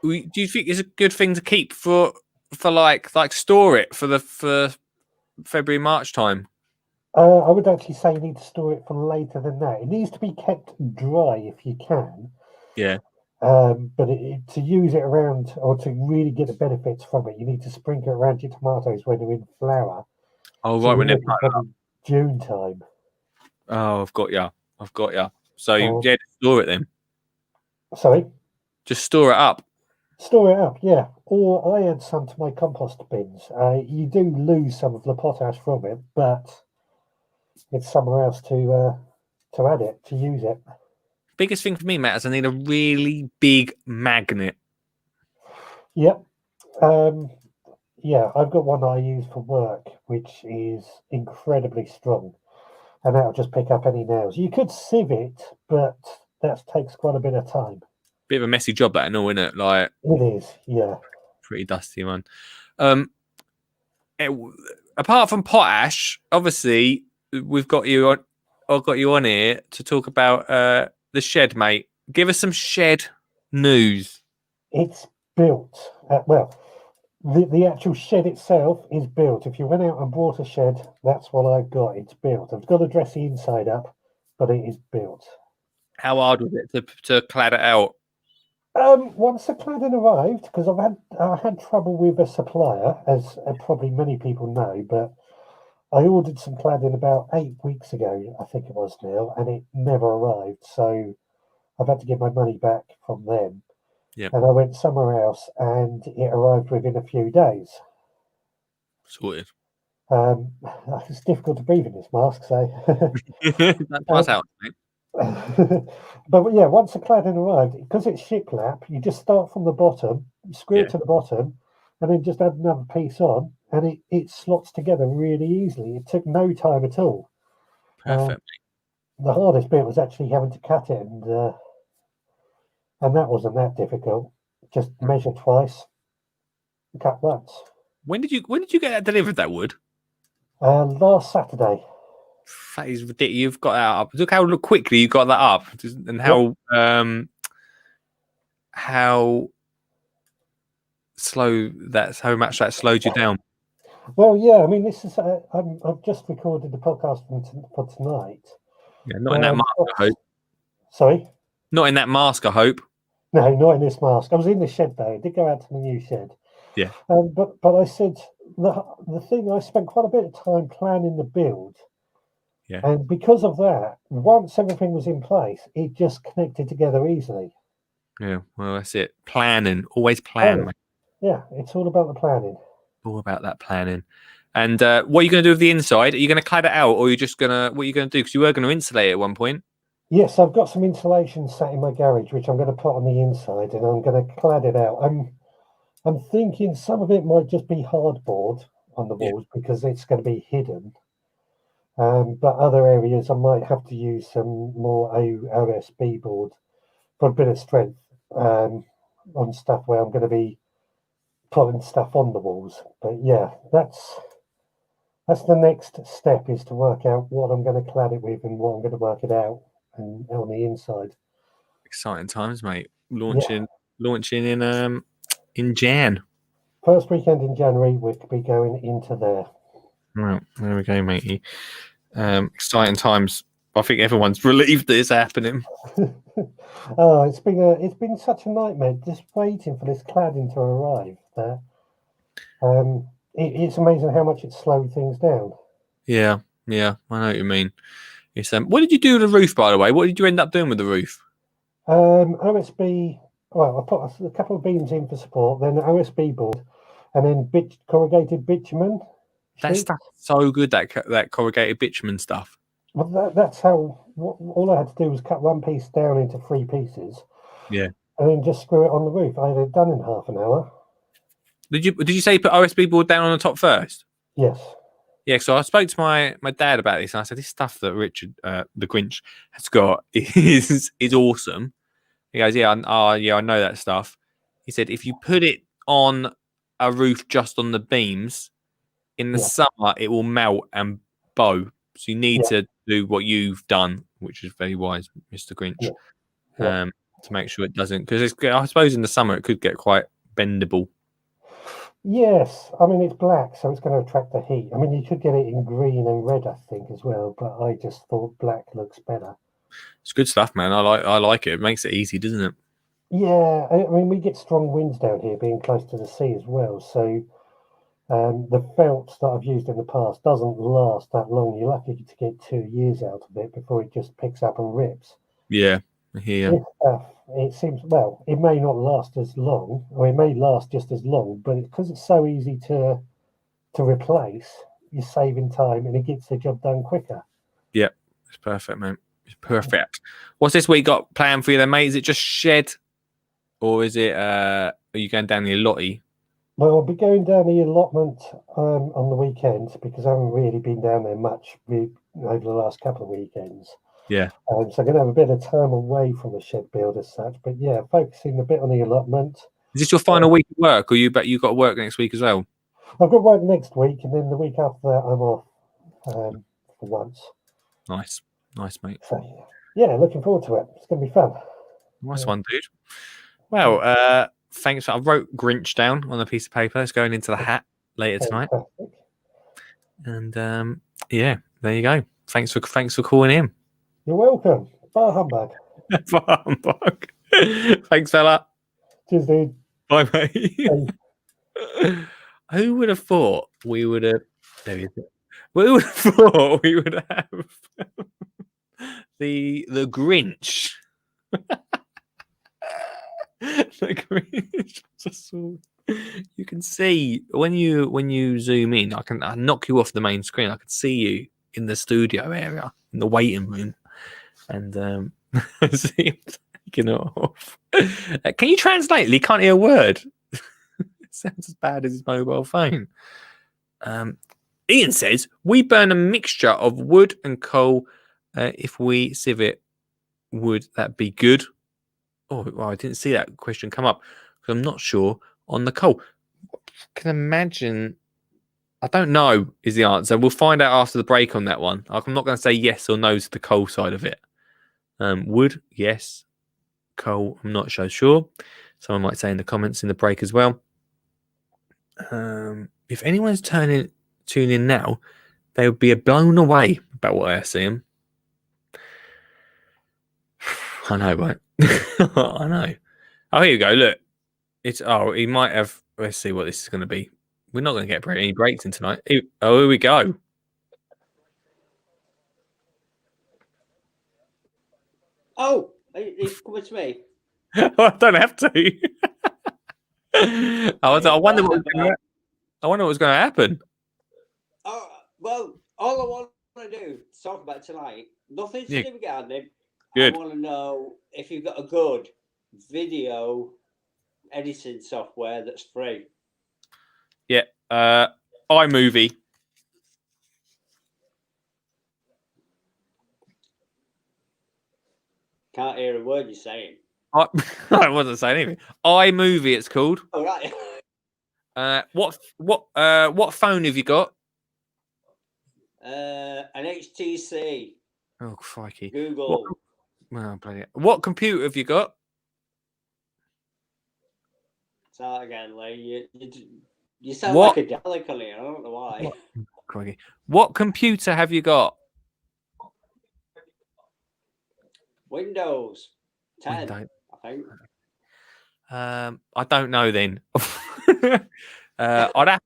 Do you think it's a good thing to keep for like store it for February March time? I would actually say you need to store it for later than that. It needs to be kept dry if you can. Yeah. But to use it around or to really get the benefits from it, you need to sprinkle it around your tomatoes when they're in flower. Oh So right, you're when they're looking probably June time. oh, I've got you. So Um, just store it then. Sorry, Just store it up. store it up, yeah. Or I add some to my compost bins. You do lose some of the potash from it, but it's somewhere else to add it to use it. Biggest thing for me, Matt, is I need a really big magnet. Yep. Yeah, I've got one I use for work, which is incredibly strong, and that'll just pick up any nails. You could sieve it, but that takes quite a bit of time. Bit of a messy job, that and all, isn't it? Like It is, yeah. pretty dusty one. Um, Apart from potash, obviously we've got you on. I've got you on here to talk about the shed, mate. Give us some shed news. It's built. The actual shed itself is built. If you went out and bought a shed, that's what I've got. It's built. I've got to dress the inside up, but it is built. How hard was it to clad it out? Once the cladding arrived, because I had trouble with a supplier, as probably many people know, but I ordered some cladding about 8 weeks ago, I think it was now, and it never arrived. So I've had to get my money back from them. Yeah, And I went somewhere else, and it arrived within a few days. sorted. It's difficult to breathe in this mask, so. That's out, mate. But yeah, once the cladding arrived, because it's shiplap, you just start from the bottom, screw Yeah. it to the bottom, and then just add another piece on, and it slots together really easily. It took no time at all. Perfect. The hardest bit was actually having to cut it, and that wasn't that difficult. Just measure twice, cut once. When did you get that delivered? That wood. Last Saturday. That is ridiculous. You've got that up. Look how quickly you got that up, and how slow how much that slowed you down. Well, yeah, I mean, this is I've just recorded the podcast for tonight. Yeah, not in that mask, I hope. Sorry? Not in that mask, I hope. No, not in this mask. I was in the shed though. I did go out to the new shed. Yeah. But I said the thing I spent quite a bit of time planning the build. Yeah. And because of that, once everything was in place, it just connected together easily. Yeah, well, that's it. Planning. Always plan, mate. Yeah, it's all about the planning. All about that planning. And what are you going to do with the inside? Are you going to clad it out, or are you just going to... What are you going to do? Because you were going to insulate it at one point. Yes, I've got some insulation sat in my garage, which I'm going to put on the inside, and I'm going to clad it out. I'm thinking some of it might just be hardboard on the walls because it's going to be hidden. But other areas, I might have to use some more OSB board for a bit of strength on stuff where I'm going to be putting stuff on the walls. But yeah, that's the next step, is to work out what I'm going to clad it with and what I'm going to work it out and on the inside. Exciting times, mate. Yeah, Launching in Jan. first weekend in January, we'll be going into there. Right, there we go, matey. Exciting times. I think everyone's relieved that it's happening. Oh, it's been such a nightmare just waiting for this cladding to arrive. That it's amazing how much it's slowed things down. Yeah, I know what you mean. It's what did you do with the roof, by the way? What did you end up doing with the roof? OSB. Well, I put a couple of beams in for support, then OSB board, and then corrugated bitumen. That sheets. stuff's so good. That corrugated bitumen stuff. Well, that's how. All I had to do was cut one piece down into 3 pieces. Yeah. And then just screw it on the roof. I had it done in half an hour. Did you say you put OSB board down on the top first? Yes. Yeah, so I spoke to my dad about this, and I said this stuff that Richard, the Grinch, has got is awesome. He goes, yeah, I know that stuff. He said if you put it on a roof just on the beams in the summer, it will melt and bow. So you need to do what you've done, which is very wise, Mr. Grinch, to make sure it doesn't. Because I suppose in the summer it could get quite bendable. Yes, I mean it's black, so it's going to attract the heat. I mean you could get it in green and red, I think, as well. But I just thought black looks better. It's good stuff, man. I like it. It makes it easy, doesn't it? Yeah, I mean we get strong winds down here, being close to the sea as well. So the felt that I've used in the past doesn't last that long. You're lucky to get 2 years out of it before it just picks up and rips. Yeah, I hear. This stuff, it seems, well, it may not last as long, or it may last just as long, but because it's so easy to replace, you're saving time and it gets the job done quicker. Yeah, it's perfect, mate. It's perfect. What's this week got planned for you then, mate? Is it just shed, or is it? Are you going down the Lottie? Well, I'll be going down the allotment on the weekend because I haven't really been down there much over the last couple of weekends. Yeah. So I'm going to have a bit of time away from the shed build as such. But yeah, focusing a bit on the allotment. Is this your final week of work, or you got to work next week as well? I've got work next week, and then the week after that, I'm off for once. Nice, mate. So yeah, looking forward to it. It's going to be fun. Nice one, dude. Well, thanks. I wrote Grinch down on a piece of paper. It's going into the hat later tonight. Fantastic. And yeah, there you go. Thanks for calling in. You're welcome. Bar humbug. Humbug. Thanks, fella. Cheers, dude. Bye, mate. Bye. Who would have thought we would have? There he is. We would have thought we would have the Grinch. The Grinch. You can see when you zoom in. I knock you off the main screen. I can see you in the studio area, in the waiting room, and see him taking it off. Can you translate? He can't hear a word. It sounds as bad as his mobile phone. Ian says we burn a mixture of wood and coal. If we sieve it, would that be good? Oh, well, I didn't see that question come up because I'm not sure on the coal. Can imagine. I don't know is the answer. We'll find out after the break on that one. I'm not going to say yes or no to the coal side of it. Wood, yes. Coal, I'm not so sure. Someone might say in the comments in the break as well. If anyone's tuning in now, they would be blown away about what I see them. I know, right? I know. Oh, here you go. Look, he might have. Let's see what this is going to be. We're not going to get any breaks in tonight. Here we go. Oh, it's coming to me. I don't have to. I wonder what was going to happen. Oh, well, all I want to do is talk about tonight. Nothing to do with gardening. Good. I want to know if you've got a good video editing software that's free. Yeah, iMovie. Can't hear a word you're saying. I, I wasn't saying anything. iMovie, it's called. All right. What phone have you got? An HTC. Oh, crikey. Google. Oh, bloody hell. What computer have you got? Start again, Lee. You sound What? like a Dalek on here. I don't know why. Crikey. What computer have you got? Windows 10, Windows. I think. I don't know then. I'd have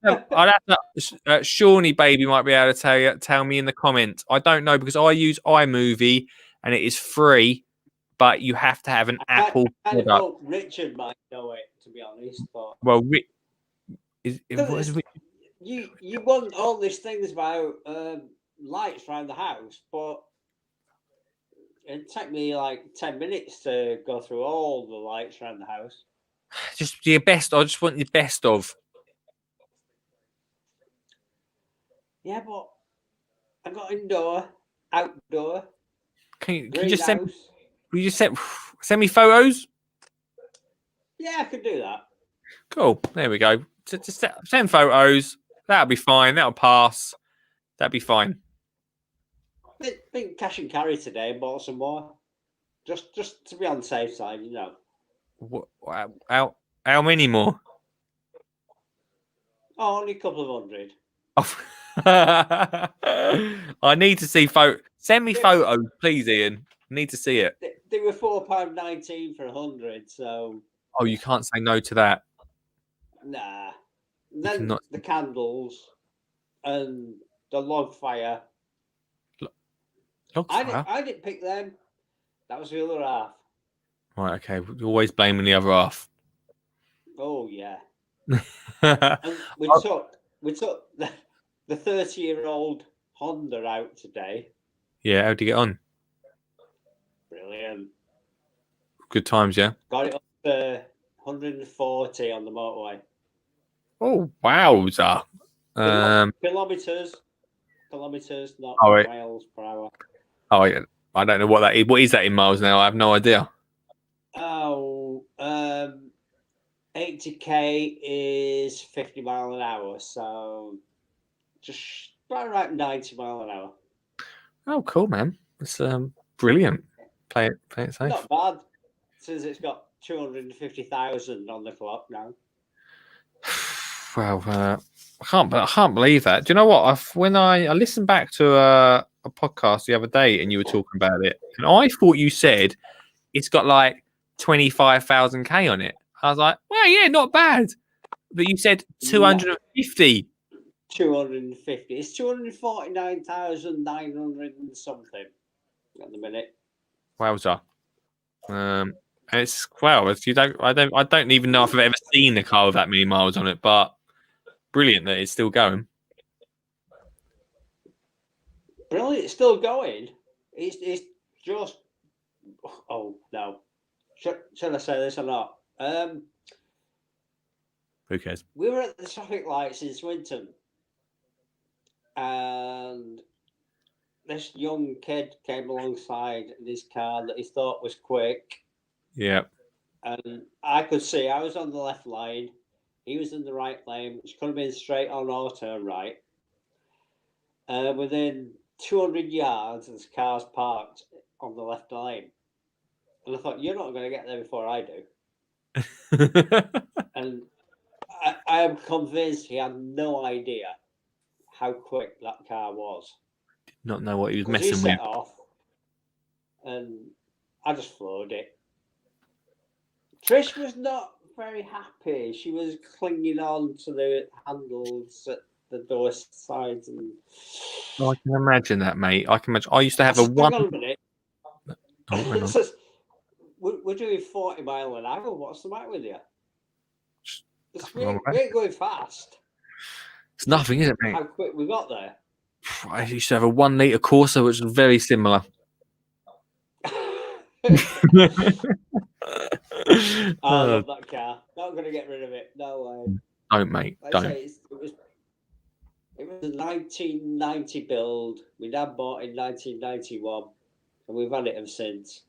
to. Shawnee baby might be able to tell me in the comments. I don't know because I use iMovie and it is free, but you have to have an Apple I product. thought Richard might know it, to be honest. But Well, what is you want all these things about lights around the house, but it'd take me like 10 minutes to go through all the lights around the house. just your best? I just want your best of. Yeah, but I got indoor, outdoor, Can you greenhouse. just send me photos? Yeah, I could do that. Cool. There we go. Just send photos. That'll be fine. That'll pass. That'll be fine. Been cash and carry today and bought some more. Just to be on the safe side, you know. How many more? Oh, only a couple of hundred. I need to see photo. Send me photos, please, Ian. I need to see it. They were £4.19 for 100, so Oh, you can't say no to that. nah. And then cannot- the candles and the log fire. Log fire? I didn't pick them. That was the other half. Right, okay. You're always blaming the other half. Oh yeah. Yeah, And we took the 30-year-old Honda out today. how'd you get on? Brilliant. Good times, yeah? Got it up to 140 on the motorway. Oh, wowza. Kilometers, not Oh, wait. miles per hour. Oh, yeah. I don't know what that is. What is that in miles now? I have no idea. Oh, 80k is 50 mile an hour, so just right around 90 mile an hour. Oh, cool, man. It's brilliant. Play it safe. Not bad, since it's got 250,000 on the clock now. Well, I can't believe that. Do you know what? When I listened back to a podcast the other day, and you were talking about it, and I thought you said it's got like 25,000 on it. I was like, well, yeah, not bad. But you said 250. 250. It's 249,900 and something at the minute. Wowza. It's I don't even know if I've ever seen a car with that many miles on it, but brilliant that it's still going. Brilliant, it's still going. It's just. Oh no, should I say this or not? Who cares? We were at the traffic lights in Swinton, and this young kid came alongside in his car that he thought was quick. Yeah. And I could see I was on the left lane, he was in the right lane, which could have been straight on or turn right. Within 200 yards, this car's parked on the left lane. And I thought, you're not going to get there before I do. And I am convinced he had no idea how quick that car was. Did not know what he was 'Cause he messing set with. off, and I just floored it. Trish was not very happy. She was clinging on to the handles at the door sides. And I can imagine that, mate. I can imagine. I used to have I a said, one. hang on a minute. Oh, hang on. We're doing 40 mile an hour. What's the matter with you? We wrong with ain't going fast. It's nothing, is it, mate? How quick we got there. I used to have a 1 litre Corsa, which was very similar. I love that car. Not going to get rid of it. No way. Don't, mate. Like I Don't. say, it was a 1990 build. My dad bought in 1991, and we've had it ever since.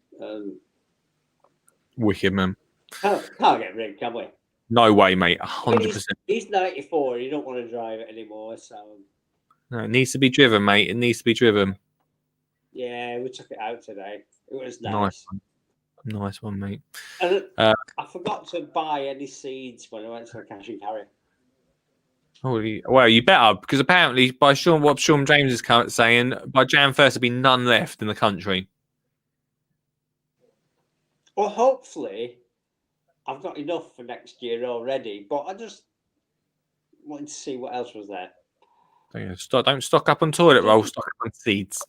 Wicked, man. Can't get rid, can we? No way, mate. 100%. He's 94. He don't want to drive it anymore. So No, it needs to be driven, mate. It needs to be driven. yeah, we took it out today. It was Nice nice. Nice one, mate. And Uh, I forgot to buy any seeds when I went to the cash and carry. Well, you better, because apparently, by what Sean James is saying, by Jan 1st, there'll be none left in the country. Well, hopefully, I've got enough for next year already, but I just wanted to see what else was there. Don't stock up on toilet roll, stock up on seeds.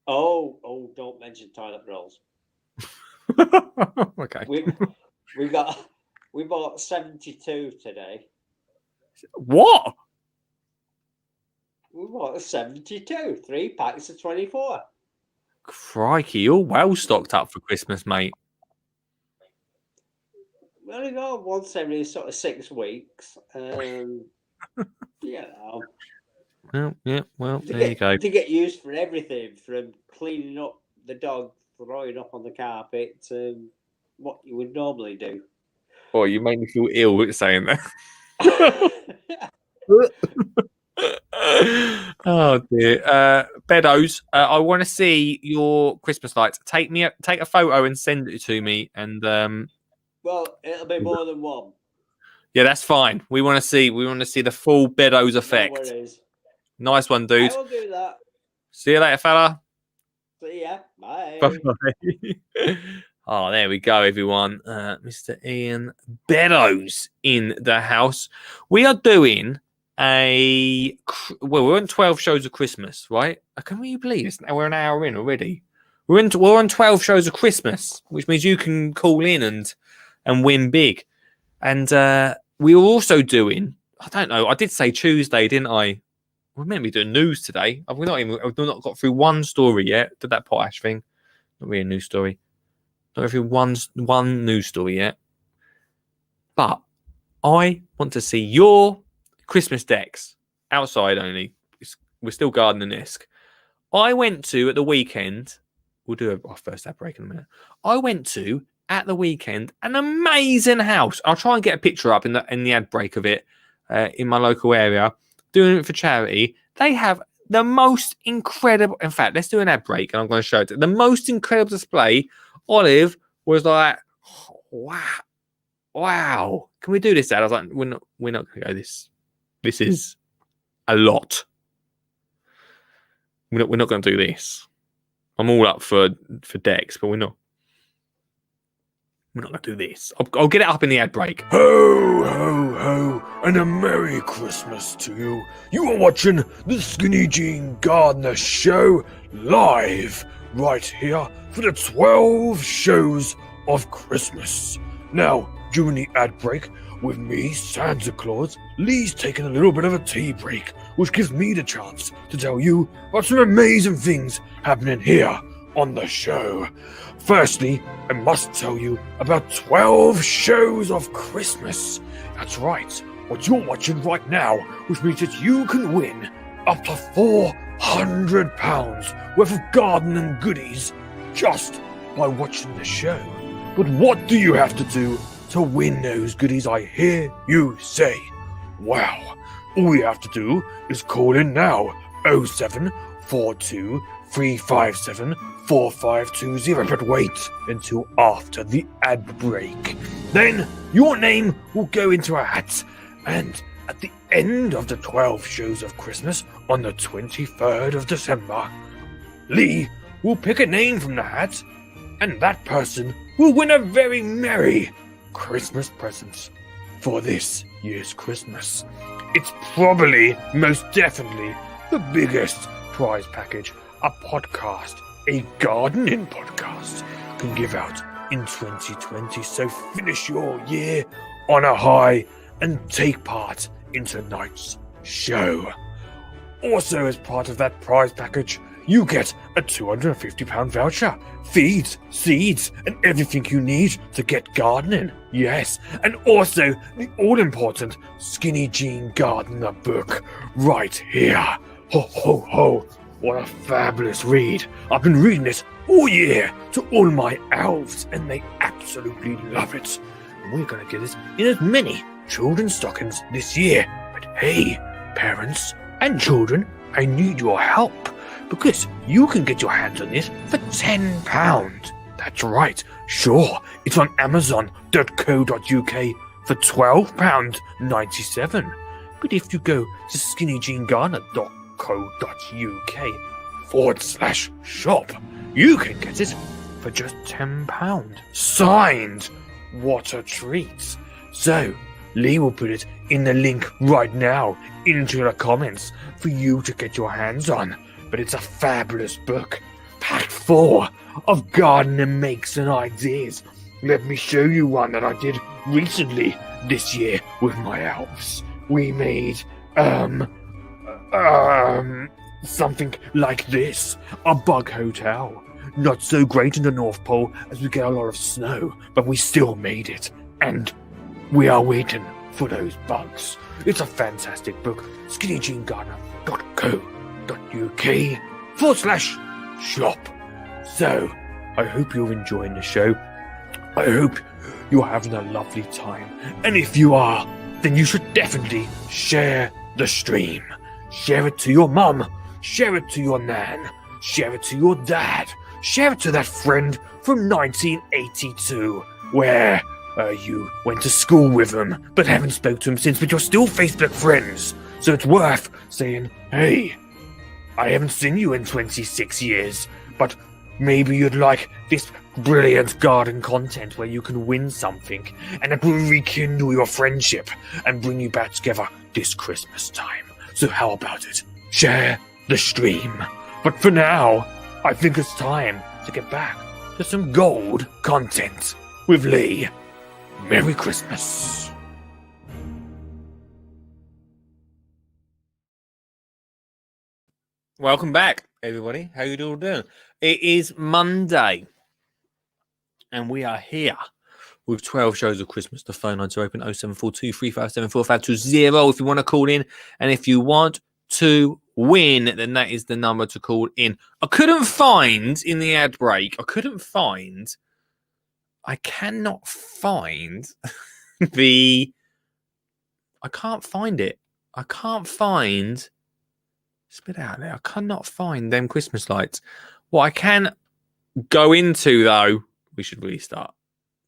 Oh, don't mention toilet rolls. Okay. We bought 72 today. What? We bought 72, 3 packs of 24. Crikey, you're well stocked up for Christmas, mate. We only go once every sort of 6 weeks. You know. Well, there you go. To get used for everything, from cleaning up the dog, throwing up on the carpet, to what you would normally do. Oh, you made me feel ill with saying that. Oh dear. Beddoes, I want to see your Christmas lights. Take a photo and send it to me. And well, it'll be more than one. yeah, that's fine. We want to see the full Beddoes effect. No worries. Nice one, dude. I will do that. See you later, fella. See ya. Bye. Bye. Oh, there we go, everyone. Mr. Ian Beddoes in the house. We are doing we're on 12 shows of Christmas, right? Can you believe this? Now we're an hour in already. We're on 12 shows of Christmas, which means you can call in and win big. And we were also doing, I don't know, I did say Tuesday, didn't I? We're meant to be doing news today. I've not got through one story yet. Did that potash thing? Not really a news story. Not got through one news story yet. But I want to see your Christmas decks outside only. We're still gardening-esque. I went to at the weekend. We'll do our first ad break in a minute. I went to at the weekend an amazing house. I'll try and get a picture up in the ad break of it in my local area. Doing it for charity. They have the most incredible. In fact, let's do an ad break, and I'm going to show it. The most incredible display. Olive was like, wow. Can we do this, Dad? I was like, we're not going to go this. This is a lot. We're not going to do this. I'm all up for decks, but we're not going to do this. I'll get it up in the ad break. Ho, ho, ho, and a Merry Christmas to you. You are watching the Skinny Jean Gardener Show live right here for the 12 shows of Christmas. Now, during the ad break, with me, Santa Claus, Lee's taking a little bit of a tea break, which gives me the chance to tell you about some amazing things happening here on the show. Firstly, I must tell you about 12 shows of Christmas. That's right, what you're watching right now, which means that you can win up to £400 worth of gardening goodies just by watching the show. But what do you have to do to win those goodies, I hear you say? Well, all you have to do is call in now, 0742 357 4520, but wait until after the ad break. Then your name will go into a hat, and at the end of the 12 shows of Christmas on the 23rd of December, Lee will pick a name from the hat, and that person will win a very merry Christmas present for this year's Christmas. It's probably, most definitely, the biggest prize package a podcast, a gardening podcast, can give out in 2020. So finish your year on a high and take part in tonight's show. Also, as part of that prize package, you get a £250 voucher, feeds, seeds, and everything you need to get gardening. Yes, and also the all-important Skinny Jean Gardener book right here. Ho, ho, ho. What a fabulous read. I've been reading it all year to all my elves, and they absolutely absolutely love it. And we're going to get it in as many children's stockings this year. But hey, parents and children, I need your help. Because you can get your hands on this for £10. That's right, sure, it's on Amazon.co.uk for £12.97. But if you go to skinnyjeangardener.co.uk/shop, you can get it for just £10. Signed. What a treat. So, Lee will put it in the link right now into the comments for you to get your hands on. But it's a fabulous book, packed full of gardening makes and ideas. Let me show you one that I did recently this year with my elves. We made, something like this. A bug hotel. Not so great in the North Pole as we get a lot of snow, but we still made it. And we are waiting for those bugs. It's a fantastic book. skinnyjeangardener.co.uk/shop. So, I hope you're enjoying the show. I hope you're having a lovely time. And if you are, then you should definitely share the stream. Share it to your mum. Share it to your nan. Share it to your dad. Share it to that friend from 1982 where you went to school with him but haven't spoke to him since, but you're still Facebook friends. So it's worth saying, hey, I haven't seen you in 26 years, but maybe you'd like this brilliant garden content where you can win something, and it will rekindle your friendship and bring you back together this Christmas time. So how about it? Share the stream. But for now, I think it's time to get back to some gold content with Lee. Merry Christmas. Welcome back, everybody. How you all doing? It is Monday, and we are here with 12 shows of Christmas. The phone lines are open 0742 357 4520 if you want to call in, and if you want to win, then that is the number to call in. I couldn't find in the ad break. I cannot find the. I can't find it. I can't find. Spit out there. I cannot find them Christmas lights. What I can go into, though, we should restart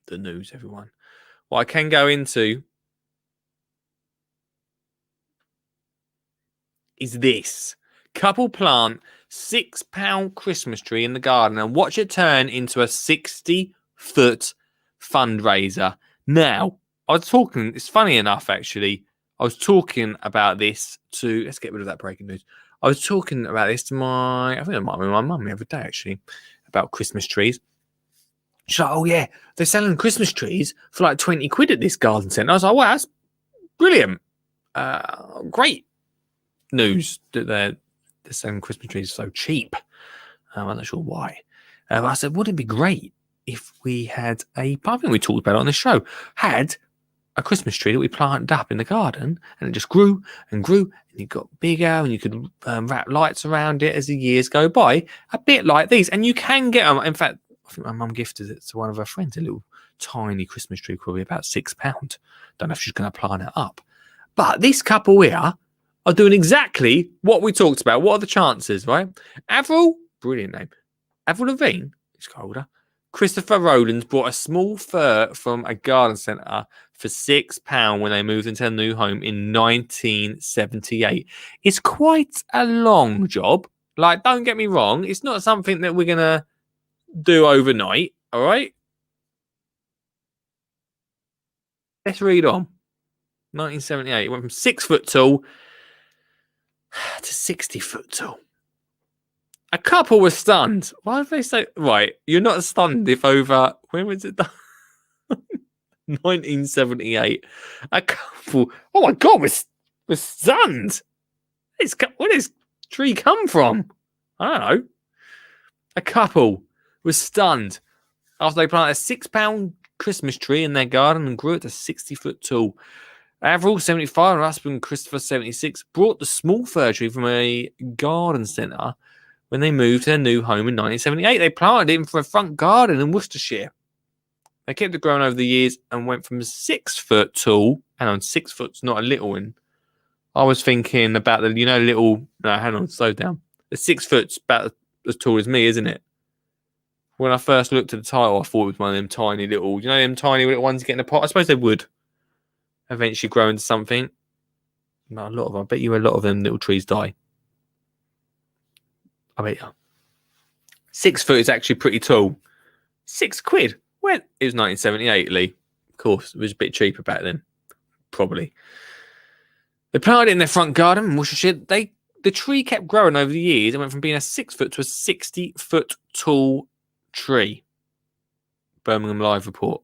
the news, everyone. What I can go into is this. Couple plant £6 Christmas tree in the garden and watch it turn into a 60-foot fundraiser. Now, I was talking, it's funny enough, actually. I was talking about this to, let's get rid of that breaking news. I was talking about this to I think it might be my mum the other day, actually, about Christmas trees. She's like, oh, yeah, they're selling Christmas trees for like 20 quid at this garden centre. I was like, wow, that's brilliant. Great news that they're selling Christmas trees so cheap. I'm not sure why. I said, wouldn't it be great if we had I think we talked about it on the show, had a Christmas tree that we planted up in the garden, and it just grew and grew, and it got bigger, and you could wrap lights around it as the years go by, a bit like these. And you can get them. In fact, I think my mum gifted it to one of her friends, a little tiny Christmas tree, probably about £6. Don't know if she's going to plant it up. But this couple here are doing exactly what we talked about. What are the chances, right? Avril, brilliant name. Avril Lavigne, he's got older. Christopher Rowlands bought a small fir from a garden centre for £6 when they moved into a new home in 1978. It's quite a long job. Like, don't get me wrong. It's not something that we're going to do overnight. All right? Let's read on. 1978. It went from 6 foot tall to 60 foot tall. A couple were stunned. Why did they say, right, you're not stunned if over, when was it done? 1978. A couple, oh my God, was stunned. Where does tree come from? I don't know. A couple was stunned after they planted a £6 Christmas tree in their garden and grew it to 60 foot tall. Avril, 75, her husband, Christopher, 76, brought the small fir tree from a garden centre when they moved to their new home in 1978. They planted it in for a front garden in Worcestershire. They kept it growing over the years and went from 6 foot tall. Hang on, 6 foot's not a little one. I was thinking about the, little. No, hang on, slow down. The 6 foot's about as tall as me, isn't it? When I first looked at the title, I thought it was one of them tiny little, them tiny little ones you get in a pot. I suppose they would eventually grow into something. But I bet you a lot of them little trees die. I bet you. 6 foot is actually pretty tall. £6. When? It was 1978, Lee. Of course, it was a bit cheaper back then. Probably. They planted it in their front garden in Worcestershire. The tree kept growing over the years and went from being a 6 foot to a 60-foot tall tree. Birmingham Live report.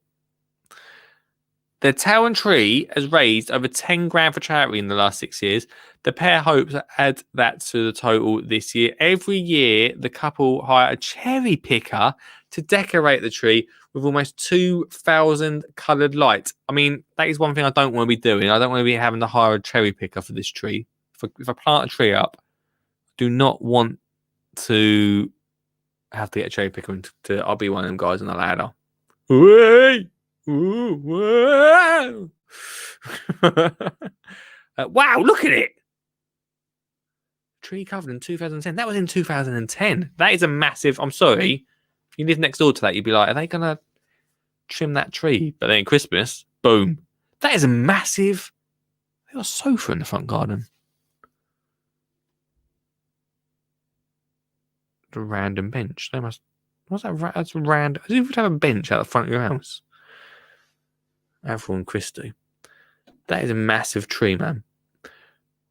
The Town tree has raised over 10 grand for charity in the last 6 years. The pair hopes to add that to the total this year. Every year, the couple hire a cherry picker to decorate the tree with almost 2,000 coloured lights. I mean, that is one thing I don't want to be doing. I don't want to be having to hire a cherry picker for this tree. If I plant a tree up, I do not want to have to get a cherry picker. I'll be one of them guys on the ladder. Whee! Ooh, wow. Wow, look at it. Tree covered in 2010. That was in 2010. That is a massive. I'm sorry. If you live next door to that, you'd be like, are they going to trim that tree? But then Christmas, boom. That is a massive. They got a sofa in the front garden. The random bench. They must. What's that? That's random. Who would have a bench out the front of your house? Avril and Christie. That is a massive tree, man.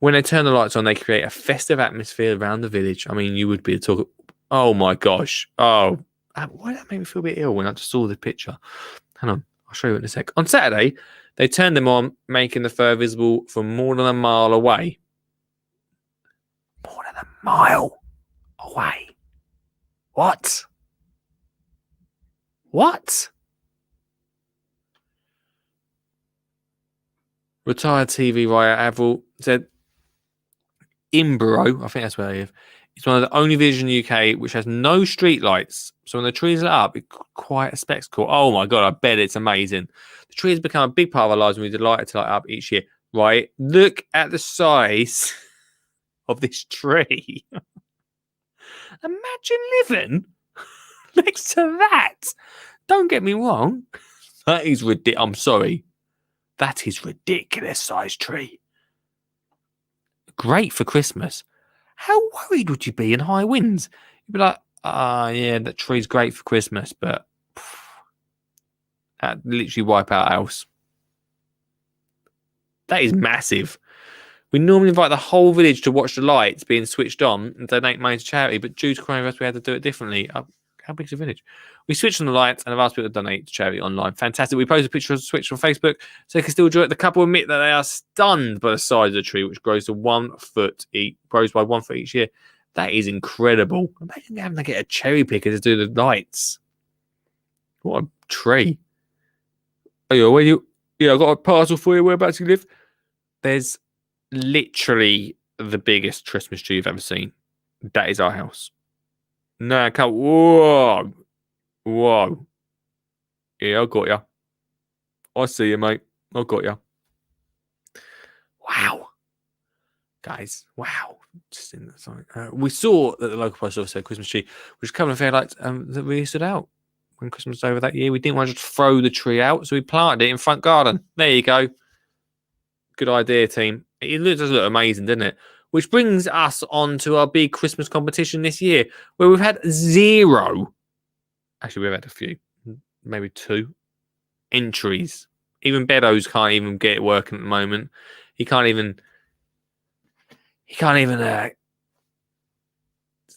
When they turn the lights on, they create a festive atmosphere around the village. I mean, you would be talking. Oh my gosh. Oh, why did that make me feel a bit ill when I just saw the picture? Hang on, I'll show you in a sec. On Saturday, they turned them on, making the fur visible from more than a mile away. More than a mile away. What? What? Retired TV writer Avril said, Imbro, I think that's where they live, it's one of the only villages in the UK which has no street lights. So when the trees lit up, it's quite a spectacle. Oh my God, I bet it's amazing. The tree has become a big part of our lives and we're delighted to light up each year. Right? Look at the size of this tree. Imagine living next to that. Don't get me wrong. That is ridiculous. I'm sorry. That is ridiculous size tree. Great for Christmas. How worried would you be in high winds? You'd be like, yeah, that tree's great for Christmas, but that literally wipe out our house. That is massive. We normally invite the whole village to watch the lights being switched on and donate money to charity, but due to coronavirus, we had to do it differently. How big is the village? We switched on the lights and have asked people to donate to charity online. Fantastic. We posted a picture of the switch on Facebook so they can still enjoy it. The couple admit that they are stunned by the size of the tree, which grows to 1 foot grows by 1 foot each year. That is incredible. Imagine having to get a cherry picker to do the lights. What a tree. Oh, yeah, I got a parcel for you. Whereabouts you live? There's literally the biggest Christmas tree you've ever seen. That is our house. No, I can't. Whoa. Whoa. Yeah, I got you. I see you, mate. I got you. Wow. Guys, wow. Just in we saw that the local post office had a Christmas tree, which a couple of fairlights that really stood out when Christmas was over that year. We didn't want to just throw the tree out, so we planted it in front garden. There you go. Good idea, team. It does look amazing, doesn't it? Which brings us on to our big Christmas competition this year, where we've had 0. Actually, we've had a few, maybe 2 entries. Even Beddoes can't even get it working at the moment. He can't even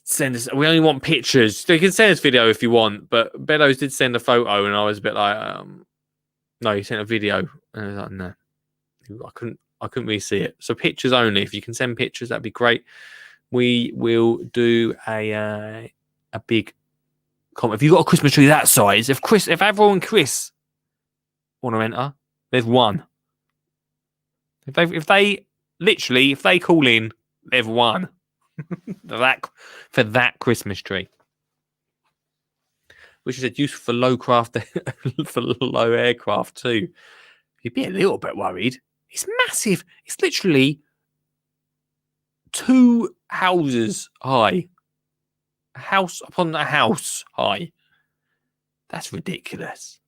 send us. We only want pictures. So you can send us video if you want, but Beddoes did send a photo, and I was a bit like, no, he sent a video, and I was like, no, I couldn't really see it. So pictures only. If you can send pictures, that'd be great. We will do a big comment. If you've got a Christmas tree that size, if Avril and Chris want to enter, there's 1. If they call in, they've won for that Christmas tree. which is useful for low craft for low aircraft too. You'd be a little bit worried. It's massive. It's literally 2 houses high. A house upon a house high. That's ridiculous.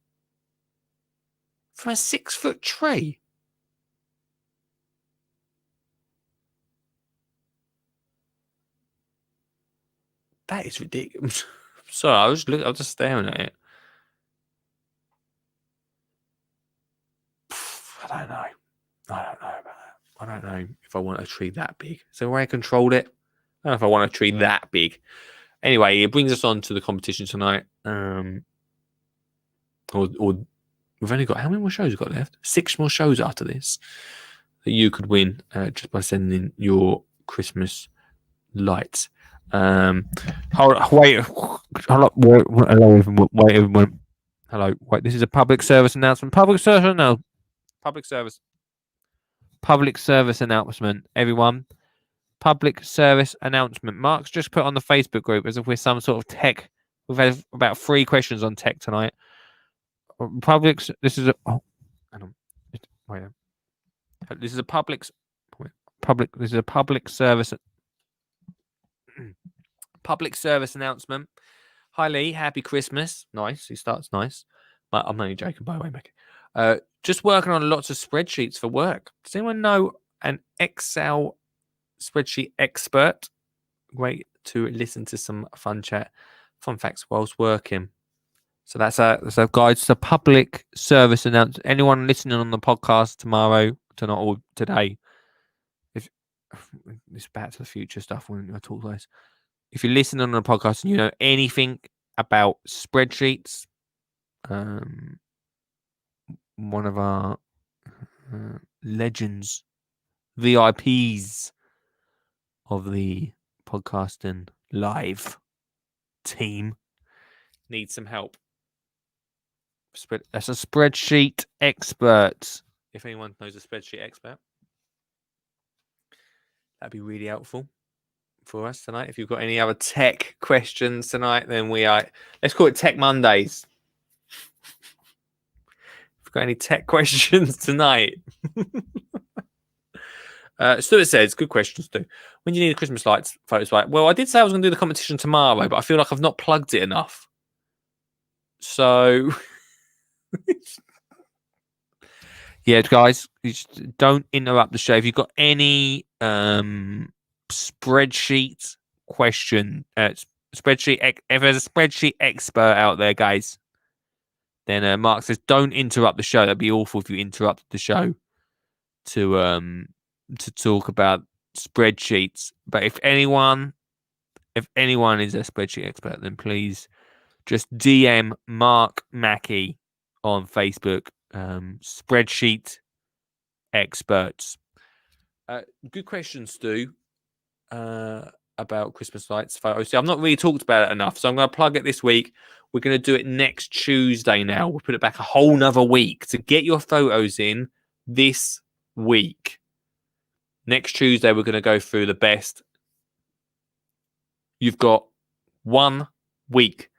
For a 6-foot tree. That is ridiculous. Sorry, I was just staring at it. I don't know. I don't know about that. I don't know if I want a tree that big. Is there a way I control it? I don't know if I want a tree that big. Anyway, it brings us on to the competition tonight. Or we've only got, how many more shows we've got left? 6 more shows after this that you could win just by sending your Christmas lights. Hold on, wait, hello everyone. Hello, wait. This is a public service announcement. Public service announcement. Everyone, public service announcement. Mark's just put on the Facebook group as if we're some sort of tech. We've had about 3 questions on tech tonight. This is a. Oh, hang on. Wait. This is a public. This is a public service. Public service announcement. Hi Lee, happy Christmas. Nice. He starts nice. But I'm only joking, by the way, Mickey. Just working on lots of spreadsheets for work. Does anyone know an Excel spreadsheet expert? Great to listen to some fun facts whilst working. So that's a guide to public service announcement. Anyone listening on the podcast tomorrow, tonight, or today, if it's back to the future stuff when I talk this. If you're listening on the podcast and you know anything about spreadsheets, one of our legends, VIPs of the podcasting live team needs some help. That's a spreadsheet expert. If anyone knows a spreadsheet expert, that'd be really helpful for us tonight. If you've got any other tech questions tonight, then let's call it Tech Mondays. If you've got any tech questions tonight. Stuart says, good question, Stu. When do you need the Christmas lights photos? Right. Well, I did say I was going to do the competition tomorrow, but I feel like I've not plugged it enough. So, yeah, guys, don't interrupt the show. If you've got any spreadsheet question, if there's a spreadsheet expert out there, guys, then Mark says don't interrupt the show. That'd be awful if you interrupted the show to talk about spreadsheets. But if anyone is a spreadsheet expert, then please just DM Mark Mackey on Facebook. Spreadsheet experts. Good question, Stu. About Christmas lights photos. See, I've not really talked about it enough, so I'm going to plug it this week. We're going to do it next Tuesday now. We'll put it back a whole nother week to get your photos in this week. Next Tuesday, we're going to go through the best. You've got 1 week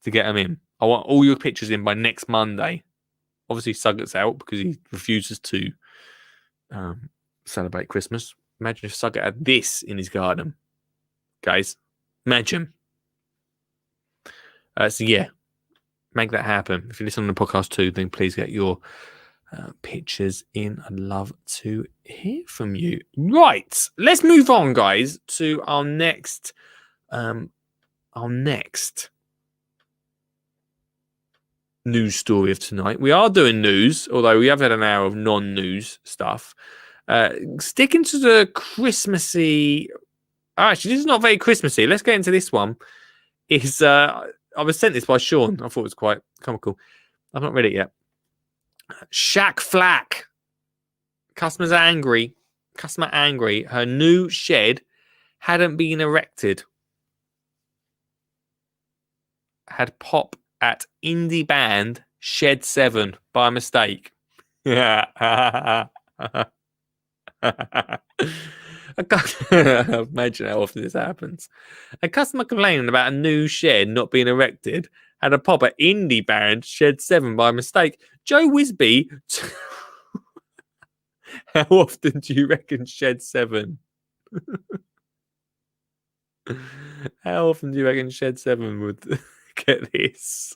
to get them in. I want all your pictures in by next Monday. Obviously, Sugget's out because he refuses to celebrate Christmas. Imagine if Sugget had this in his garden. Guys, imagine. So, yeah, make that happen. If you listen on the podcast too, then please get your pictures in. I'd love to hear from you. Right, let's move on, guys, to our next news story of tonight. We are doing news, although we have had an hour of non-news stuff. Sticking to the Christmassy. Actually, this is not very Christmassy. Let's get into this one. I was sent this by Sean. I thought it was quite comical. I've not read it yet. Shack Flack. Customer angry. Her new shed hadn't been erected. Had pop at indie band Shed 7 by mistake. Yeah. Imagine how often this happens. A customer complaining about a new shed not being erected had a pop at indie band Shed 7 by mistake. Joe Wisby, how often do you reckon Shed 7? How often do you reckon Shed 7 would get this?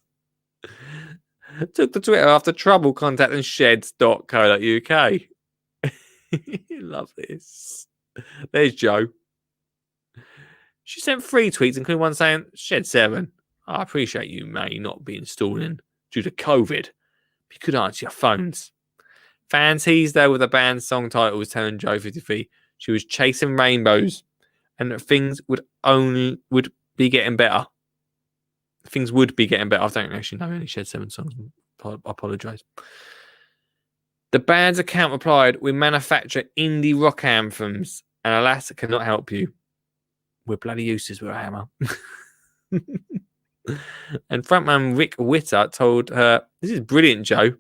Took to Twitter after trouble contacting sheds.co.uk. Love this. There's Joe. She sent 3 tweets, including one saying, Shed 7, I appreciate you may not be installing due to COVID. You could answer your phones. Fans teased her with the band's song title was telling Joe 53 she was chasing rainbows and that things would be getting better. Things would be getting better. I don't actually know any Shed 7 songs. I apologise. The band's account replied, we manufacture indie rock anthems and alas, it cannot help you. We're bloody useless with a hammer. And frontman Rick Witter told her, this is brilliant, Joe,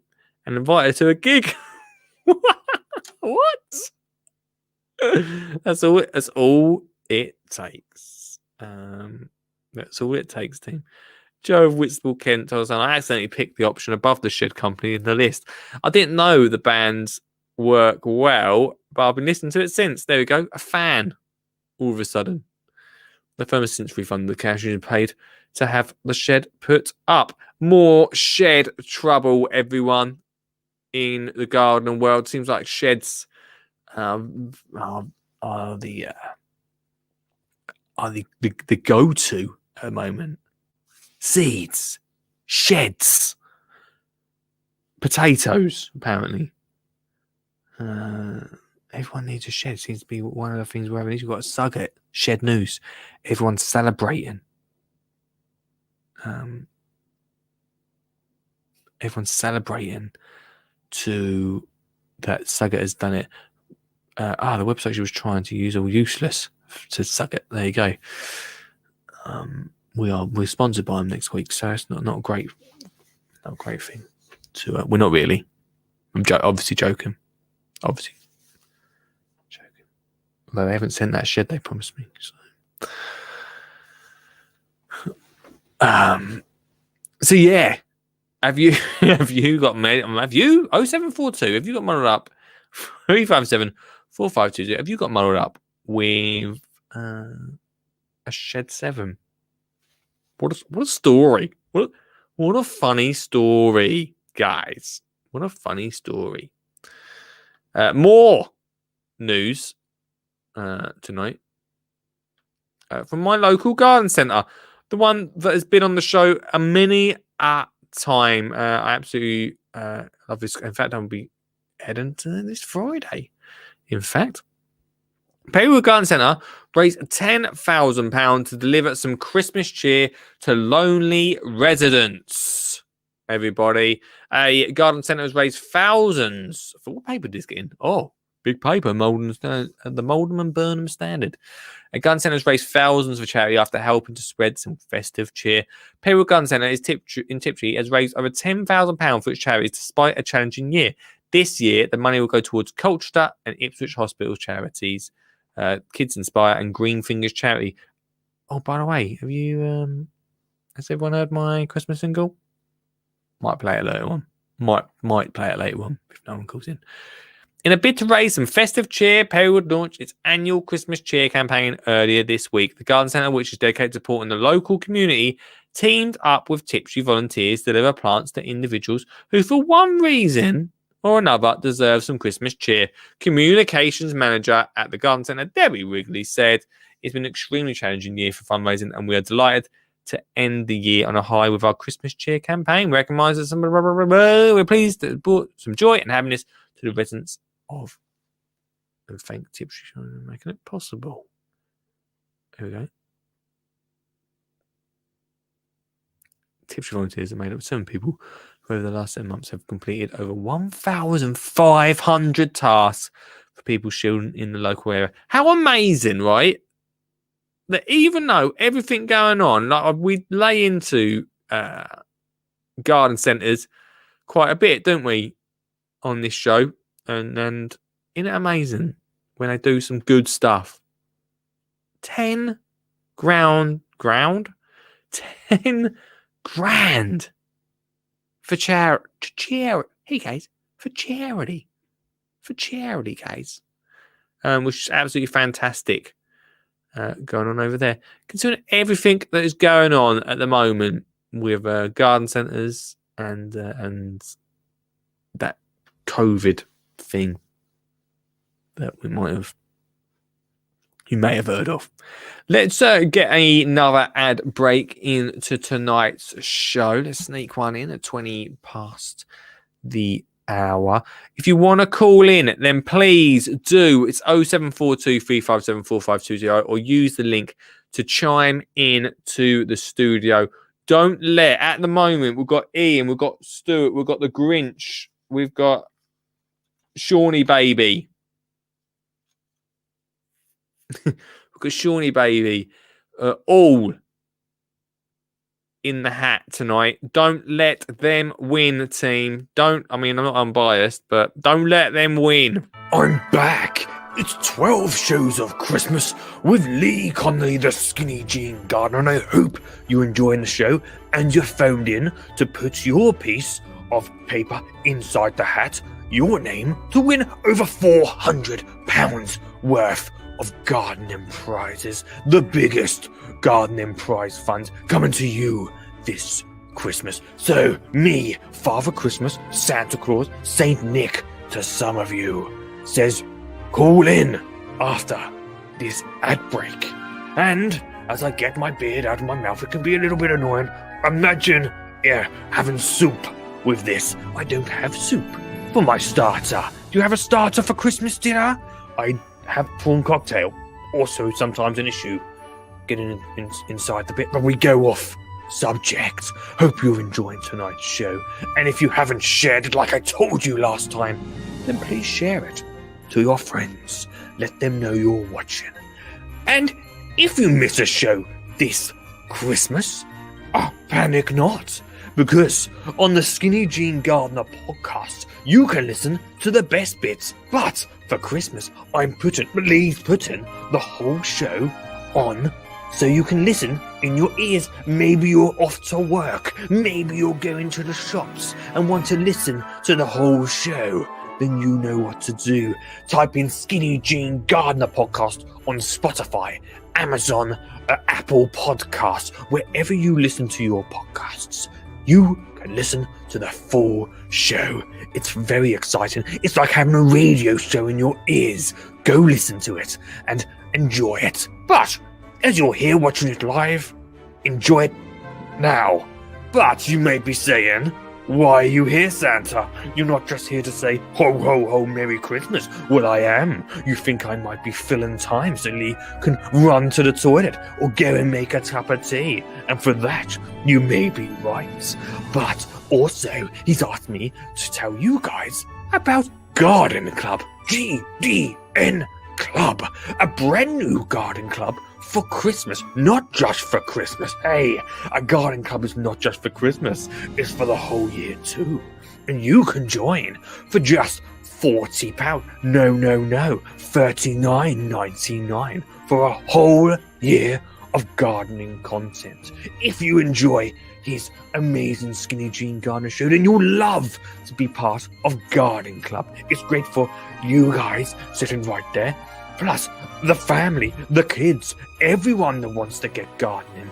and invited her to a gig. What? That's all it takes. That's all it takes, team. Joe of Whitstable, Kent told us, I accidentally picked the option above the Shed Company in the list. I didn't know the bands work well, but I've been listening to it since. There we go. A fan. All of a sudden. The firm has since refunded the cash you paid to have the shed put up. More shed trouble, everyone, in the garden world. Seems like sheds are the go-to at the moment. Seeds, sheds, potatoes, apparently. Everyone needs a shed. Seems to be one of the things we're having. You've got to sug it. Shed news. Everyone's celebrating. Everyone's celebrating to that Sugget has done it. The website she was trying to use are useless to Sugget. There you go. We're sponsored by them next week, so it's not a great thing. We're not really. I'm obviously joking. Obviously joking. Although they haven't sent that shed they promised me. So yeah. Have you got 0742? Have you got muddled up? 357 4520. Have you got muddled up with a Shed 7? What a story. What a funny story, guys. What a funny story. More news tonight from my local garden centre. The one that has been on the show a many time. I absolutely love this. In fact, I'll be heading to this Friday. In fact, Perrywood Garden Centre raised £10,000 to deliver some Christmas cheer to lonely residents. Everybody, a garden centre has raised thousands. For what paper did this get in? Oh, big paper, the Moldham and Burnham Standard. A gun centre has raised thousands for charity after helping to spread some festive cheer. Perrywood Gun Centre in Tiptree has raised over £10,000 for its charities despite a challenging year. This year, the money will go towards Colchester and Ipswich Hospital charities, Kids Inspire and Green Fingers charity. Oh, by the way, has everyone heard my Christmas single? Might play it later on. Might play it later on if no one calls in. In a bid to raise some festive cheer, Perrywood launched its annual Christmas cheer campaign earlier this week. The garden centre, which is dedicated to supporting the local community, teamed up with Tiptree volunteers to deliver plants to individuals who, for one reason or another, deserve some Christmas cheer. Communications manager at the garden centre, Debbie Wrigley, said, it's been an extremely challenging year for fundraising and we are delighted to end the year on a high with our Christmas cheer campaign. We recognise that we're pleased to brought some joy and happiness to the residents of and thank Tiptree for making it possible. Here we go. Tiptree volunteers are made up of 7 people who over the last 7 months have completed over 1,500 tasks for people shielding in the local area. How amazing, right? That even though everything going on, like we lay into garden centres quite a bit, don't we, on this show? And isn't it amazing when they do some good stuff? 10 10 grand for charity. Hey guys, for charity, guys, which is absolutely fantastic. Going on over there, considering everything that is going on at the moment with garden centres and that COVID thing that you may have heard of. Let's get another ad break into tonight's show. Let's sneak one in at 20 past the hour. If you want to call in, then please do. It's 0742 357 4520 or use the link to chime in to the studio. Don't let, at the moment, we've got Ian, we've got Stuart, we've got the Grinch, we've got Shawnee Baby. We've got Shawnee Baby all in the hat tonight. Don't let them win, team. I'm not unbiased, but don't let them win. I'm back. It's 12 shows of Christmas with Lee Connolly, the skinny jean gardener, and I hope you're enjoying the show and you phoned in to put your piece of paper inside the hat, your name, to win over £400 worth of gardening prizes. The biggest gardening prize fund coming to you this Christmas. So me, Father Christmas, Santa Claus, Saint Nick to some of you, says call in after this ad break. And as I get my beard out of my mouth, it can be a little bit annoying. Imagine having soup with this. I don't have soup for my starter. Do you have a starter for Christmas dinner? I have prawn cocktail, also sometimes an issue getting inside the bit, but we go off subject. Hope you're enjoying tonight's show, and if you haven't shared it like I told you last time, then please share it to your friends. Let them know you're watching. And if you miss a show this Christmas, panic not, because on the Skinny Jean Gardener podcast, you can listen to the best bits. But for Christmas, Lee's putting the whole show on so you can listen in your ears. Maybe you're off to work. Maybe you're going to the shops and want to listen to the whole show. Then you know what to do. Type in Skinny Jean Gardener podcast on Spotify, Amazon, Apple Podcasts, wherever you listen to your podcasts. You can listen to the full show. It's very exciting. It's like having a radio show in your ears. Go listen to it and enjoy it. But as you're here watching it live, enjoy it now. But you may be saying, why are you here, Santa? You're not just here to say, ho, ho, ho, Merry Christmas. Well, I am. You think I might be filling time so Lee can run to the toilet or go and make a cup of tea. And for that, you may be right. But also, he's asked me to tell you guys about Garden Club. GDN Club. A brand new garden club for Christmas, not just for Christmas. Hey, a garden club is not just for Christmas, it's for the whole year too. And you can join for just £40. No, $39.99 for a whole year of gardening content. If you enjoy his amazing Skinny Jean Gardener show, then you'll love to be part of Garden Club. It's great for you guys sitting right there, plus the family, the kids, everyone that wants to get gardening.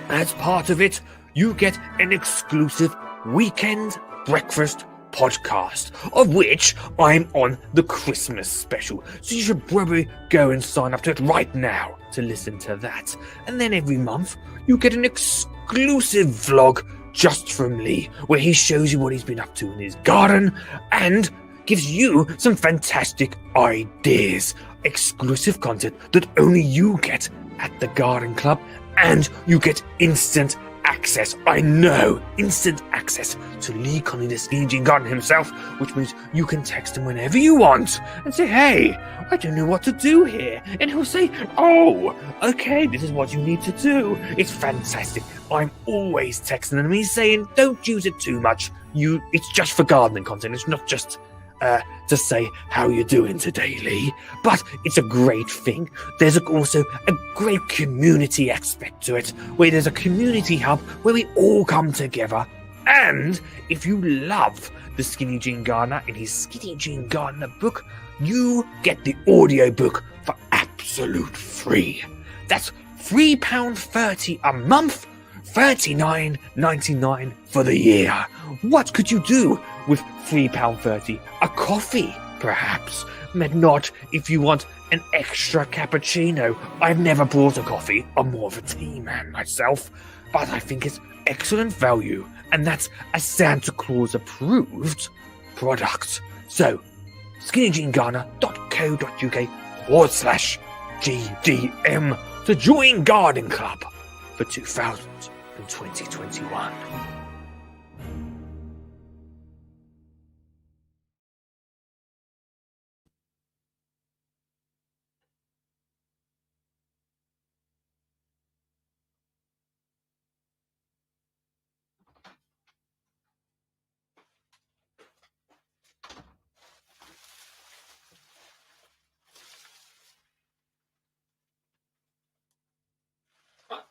As part of it, you get an exclusive weekend breakfast podcast, of which I'm on the Christmas special. So you should probably go and sign up to it right now to listen to that. And then every month, you get an exclusive vlog just from Lee, where he shows you what he's been up to in his garden and gives you some fantastic ideas. Exclusive content that only you get at the Garden Club, and you get instant access. I know, instant access to Lee Connolly, the Skinny Jean Gardener himself, which means you can text him whenever you want and say, hey, I don't know what to do here. And he'll say, oh, okay, this is what you need to do. It's fantastic. I'm always texting him and he's saying, don't use it too much. It's just for gardening content. It's not just to say how you're doing today, Lee. But it's a great thing. There's also a great community aspect to it, where there's a community hub where we all come together. And if you love the Skinny Jean Gardener and his Skinny Jean Gardener book, you get the audiobook for absolute free. That's £3.30 a month, $39.99 for the year. What could you do with £3.30? A coffee, perhaps, but not if you want an extra cappuccino. I've never brought a coffee. I'm more of a tea man myself, but I think it's excellent value, and that's a Santa Claus approved product. So, skinnyjeangardener.co.uk/GDM to join Garden Club for 2021.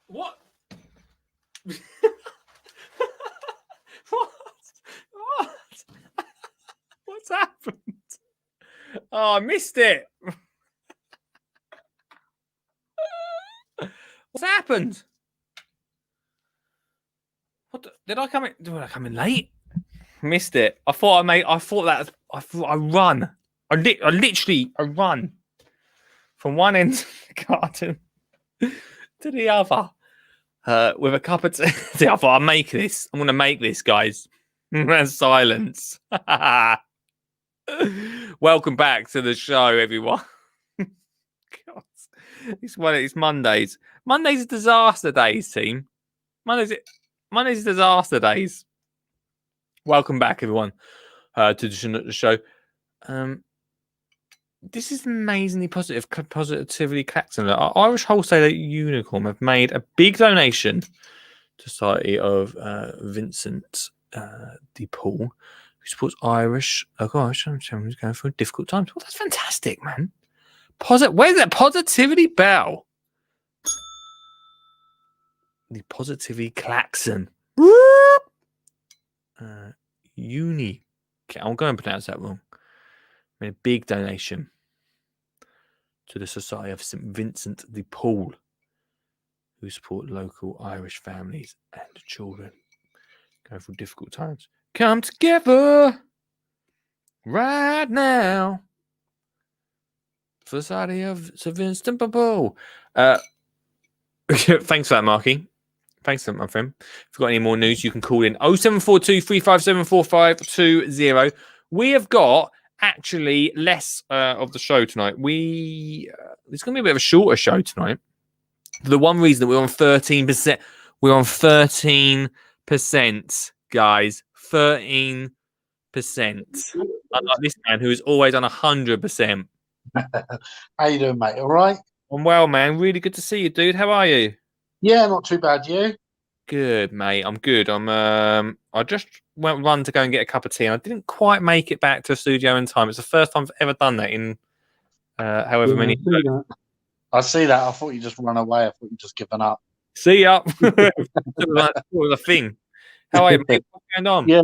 What? What? What's happened? Oh, I missed it. What's happened? Did I come in? Did I come in late? Missed it. I thought I run. I run from one end of the garden to the other with a cup of tea. I thought I'll make this. I'm going to make this, guys. Silence. Welcome back to the show, everyone. God, it's Mondays. Mondays are disaster days, team. Mondays are disaster days. Welcome back, everyone, to the show. This is amazingly positively Claxton. Irish Wholesaler Unicorn have made a big donation to Society of Vincent de Paul, who supports Irish. Oh gosh, I'm going through difficult times. Well, that's fantastic, man. Where's that positivity bell? The positivity klaxon. I'm going to pronounce that wrong. Made a big donation to the Society of St. Vincent de Paul, who support local Irish families and children going through difficult times. Come together right now. Society of St. Vincent de Paul. Thanks for that, Marky. Thanks for that, my friend. If you've got any more news, you can call in 0742 357 4520. We have got actually less of the show tonight. It's going to be a bit of a shorter show tonight. For the one reason that we're on 13%. We're on 13%, guys. 13%. Unlike this man who is always on 100%. How you doing, mate? All right? I'm well, man. Really good to see you, dude. How are you? Yeah, not too bad. You? Good, mate. I'm good. I just run to go and get a cup of tea, and I didn't quite make it back to the studio in time. It's the first time I've ever done that in however many. I see that. I thought you just run away. I thought you just given up. See ya. It was a thing. How are you, mate? What's going on? Yeah,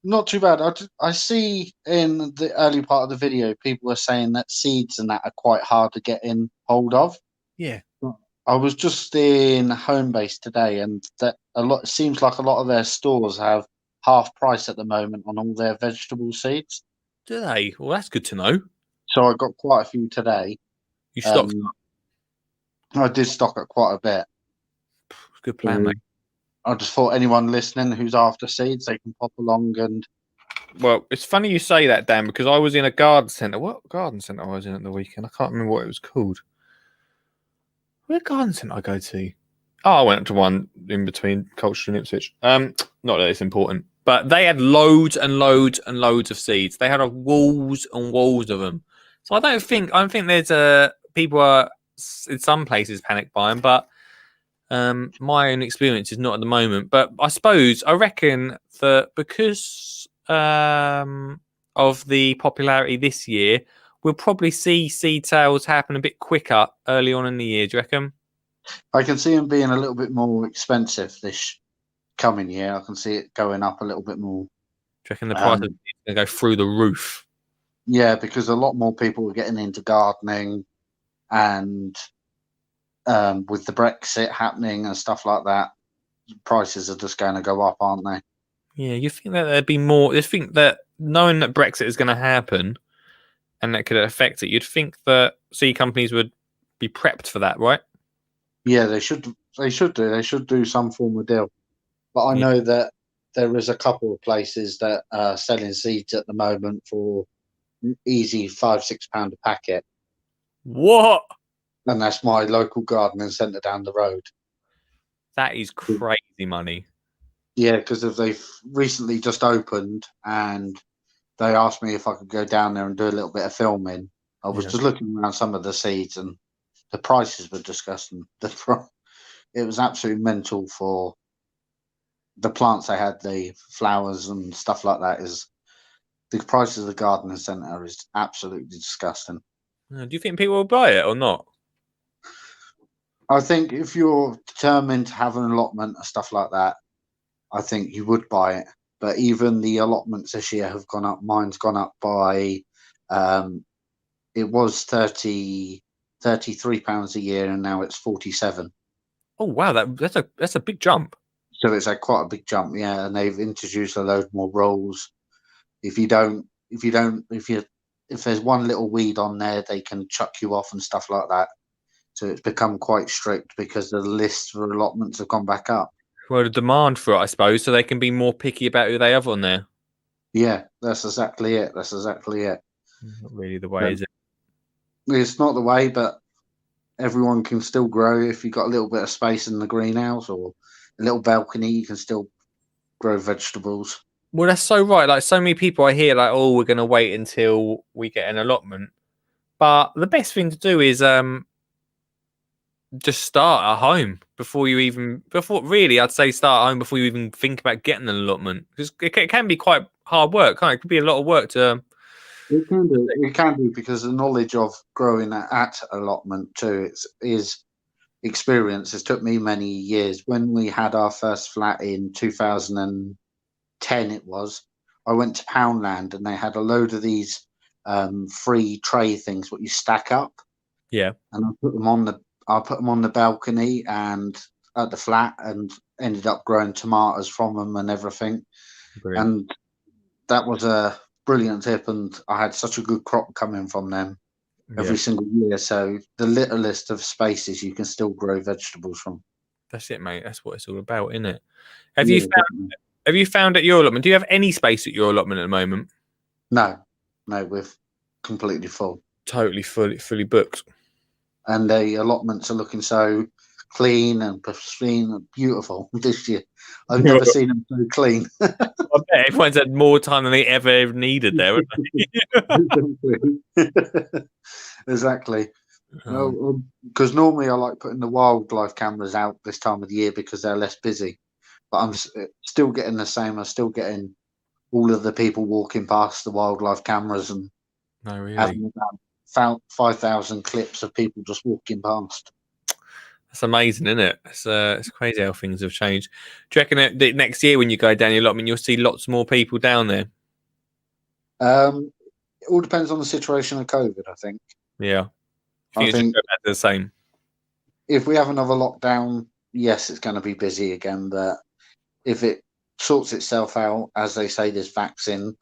not too bad. I see in the early part of the video, people are saying that seeds and that are quite hard to get in hold of. Yeah. I was just in Homebase today, and that it seems like a lot of their stores have half price at the moment on all their vegetable seeds. Do they? Well, that's good to know. So I got quite a few today. You stocked? I did stock up quite a bit. Good plan, mate. I just thought anyone listening who's after seeds, they can pop along and. Well, it's funny you say that, Dan, because I was in a garden centre. What garden centre I was in at the weekend? I can't remember what it was called. Where garden centre I go to? Oh, I went to one in between Colchester and Ipswich. Not that it's important, but they had loads and loads and loads of seeds. They had walls and walls of them. So I don't think there's people are in some places panic buying, but my own experience is not at the moment. But I reckon that because a of the popularity this year, we'll probably see seed sales happen a bit quicker early on in the year. Do you reckon? I can see them being a little bit more expensive this coming year. I can see it going up a little bit more. Do you reckon the price of it's going to go through the roof? Yeah, because a lot more people are getting into gardening, and with the Brexit happening and stuff like that, prices are just going to go up, aren't they? Yeah, you think that there'd be more? You think that knowing that Brexit is going to happen and that could affect it, you'd think that seed companies would be prepped for that, right? Yeah, they should. They should do. They should do some form of deal. But I know that there is a couple of places that are selling seeds at the moment for easy £5-6 a packet, What? and that's my local gardening centre down the road. That is crazy money. Yeah, because they've recently just opened, and they asked me if I could go down there and do a little bit of filming. I was just looking around some of the seeds, and the prices were disgusting. It was absolutely mental for the plants they had, the flowers and stuff like that. Is the prices of the gardening centre is absolutely disgusting. Do you think people will buy it or not? I think if you're determined to have an allotment and stuff like that, I think you would buy it. But even the allotments this year have gone up. Mine's gone up by, it was £33 a year, and now it's 47. Oh wow, that's a big jump. So it's quite a big jump, yeah. And they've introduced a load more roles. If there's one little weed on there, they can chuck you off and stuff like that. So it's become quite strict because the list for allotments have gone back up. Well, the demand for it, I suppose, so they can be more picky about who they have on there. Yeah, that's exactly it. That's exactly it. Not really the way, is it? It's not the way, but everyone can still grow. If you've got a little bit of space in the greenhouse or a little balcony, you can still grow vegetables. Well, that's so right. Like, so many people I hear, like, oh, we're going to wait until we get an allotment. But the best thing to do is just start at home really, I'd say start at home before you even think about getting an allotment. Because it can be quite hard work, can't it? It could be a lot of work to... It can do because the knowledge of growing at allotment too is experience. It took me many years. When we had our first flat in 2010, I went to Poundland, and they had a load of these free tray things what you stack up. Yeah. And I put them on the balcony and at the flat, and ended up growing tomatoes from them and everything. Brilliant. And that was a brilliant tip, and I had such a good crop coming from them every single year. So the littlest of spaces you can still grow vegetables from. That's it, mate. That's what it's all about, isn't it? Have you found at your allotment? Do you have any space at your allotment at the moment? No, we're completely full. Totally fully booked. And the allotments are looking so clean and pristine and beautiful this year. I've never seen them so clean. I bet everyone's had more time than they ever needed there, haven't they? Exactly. Because normally I like putting the wildlife cameras out this time of the year because they're less busy. But I'm still getting the same. I'm still getting all of the people walking past the wildlife cameras and having about 5,000 clips of people just walking past. That's amazing, isn't it? It's crazy how things have changed. Do you reckon that next year when you go down your allotment, you'll see lots more people down there? It all depends on the situation of COVID, I think. Yeah. I think it's the same. If we have another lockdown, yes, it's going to be busy again. But if it sorts itself out, as they say, this vaccine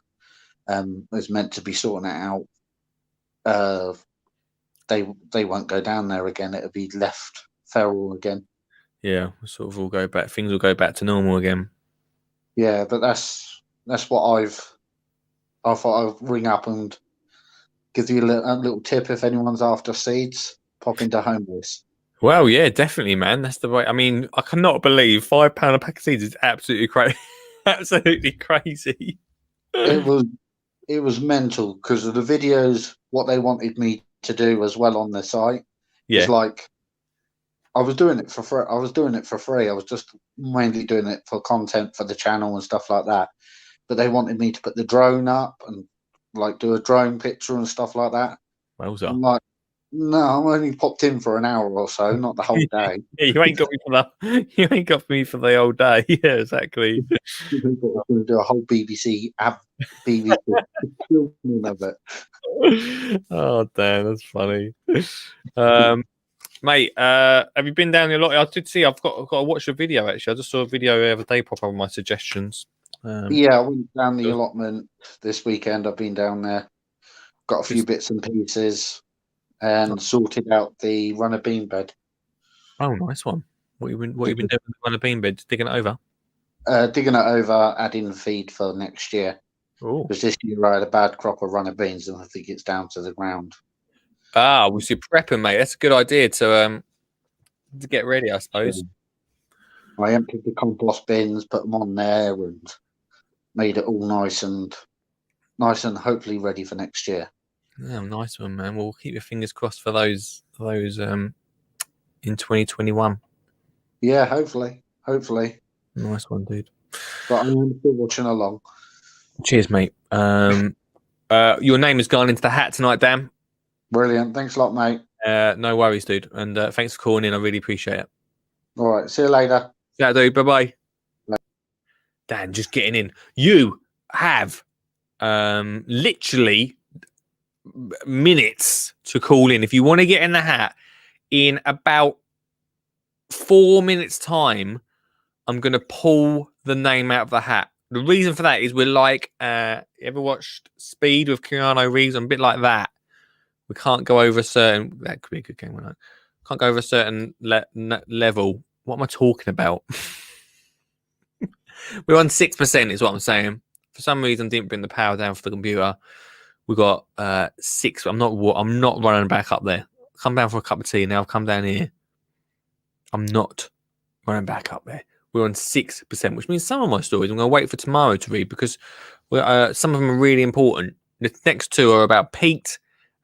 is meant to be sorting it out, they won't go down there again. It'll be left feral again. Yeah, we'll sort of all go back. Things will go back to normal again. Yeah, but that's what I thought I'd ring up and give you a little tip if anyone's after seeds. Pop into Homebase. Well, yeah, definitely, man. That's the way. I mean, I cannot believe £5 a pack of seeds is absolutely crazy. Absolutely crazy. It was mental because of the videos. What they wanted me to do as well on the site. Yeah. It's like I was doing it for free. I was just mainly doing it for content for the channel and stuff like that. But they wanted me to put the drone up and like do a drone picture and stuff like that. Well, I'm like, no, I'm only popped in for an hour or so, not the whole day. yeah, you ain't got me for the you ain't got me for the whole day. Yeah, exactly. People are going to do a whole BBC filming of it. Oh damn, that's funny. Mate, have you been down the lot? I did see. I've got to watch a video actually. I just saw a video the other day pop up on my suggestions. Yeah, I went down the allotment this weekend. I've been down there, got a few bits and pieces, and sorted out the runner bean bed. Oh, nice one. What you been doing on the bean bed? Just digging it over? Digging it over, adding feed for next year. Oh, Because this year I had a bad crop of runner beans, and I think it's down to the ground. we should prepping, mate. That's a good idea to get ready, I suppose. I emptied the compost bins, put them on there, and made it all nice and hopefully ready for next year. Yeah, nice one, man. We'll keep your fingers crossed for those in 2021. Yeah, hopefully. Nice one, dude. But I'm still watching along. Cheers, mate. Your name has gone into the hat tonight, Dan. Brilliant. Thanks a lot, mate. No worries, dude. And thanks for calling in. I really appreciate it. All right. See you later. Yeah, dude. Bye-bye. Dan, just getting in. You have literally minutes to call in. If you want to get in the hat in about 4 minutes' time, I'm going to pull the name out of the hat. The reason for that is we're like, you ever watched Speed with Keanu Reeves? I'm a bit like that. We can't go over a certain, that could be a good game, right? Can't go over a certain level. What am I talking about? We're on 6% is what I'm saying. For some reason, didn't bring the power down for the computer. We got 6. I'm not running back up there. Come down for a cup of tea. Now I've come down here. I'm not running back up there. We're on 6%, which means some of my stories I'm going to wait for tomorrow to read because some of them are really important. The next 2 are about peat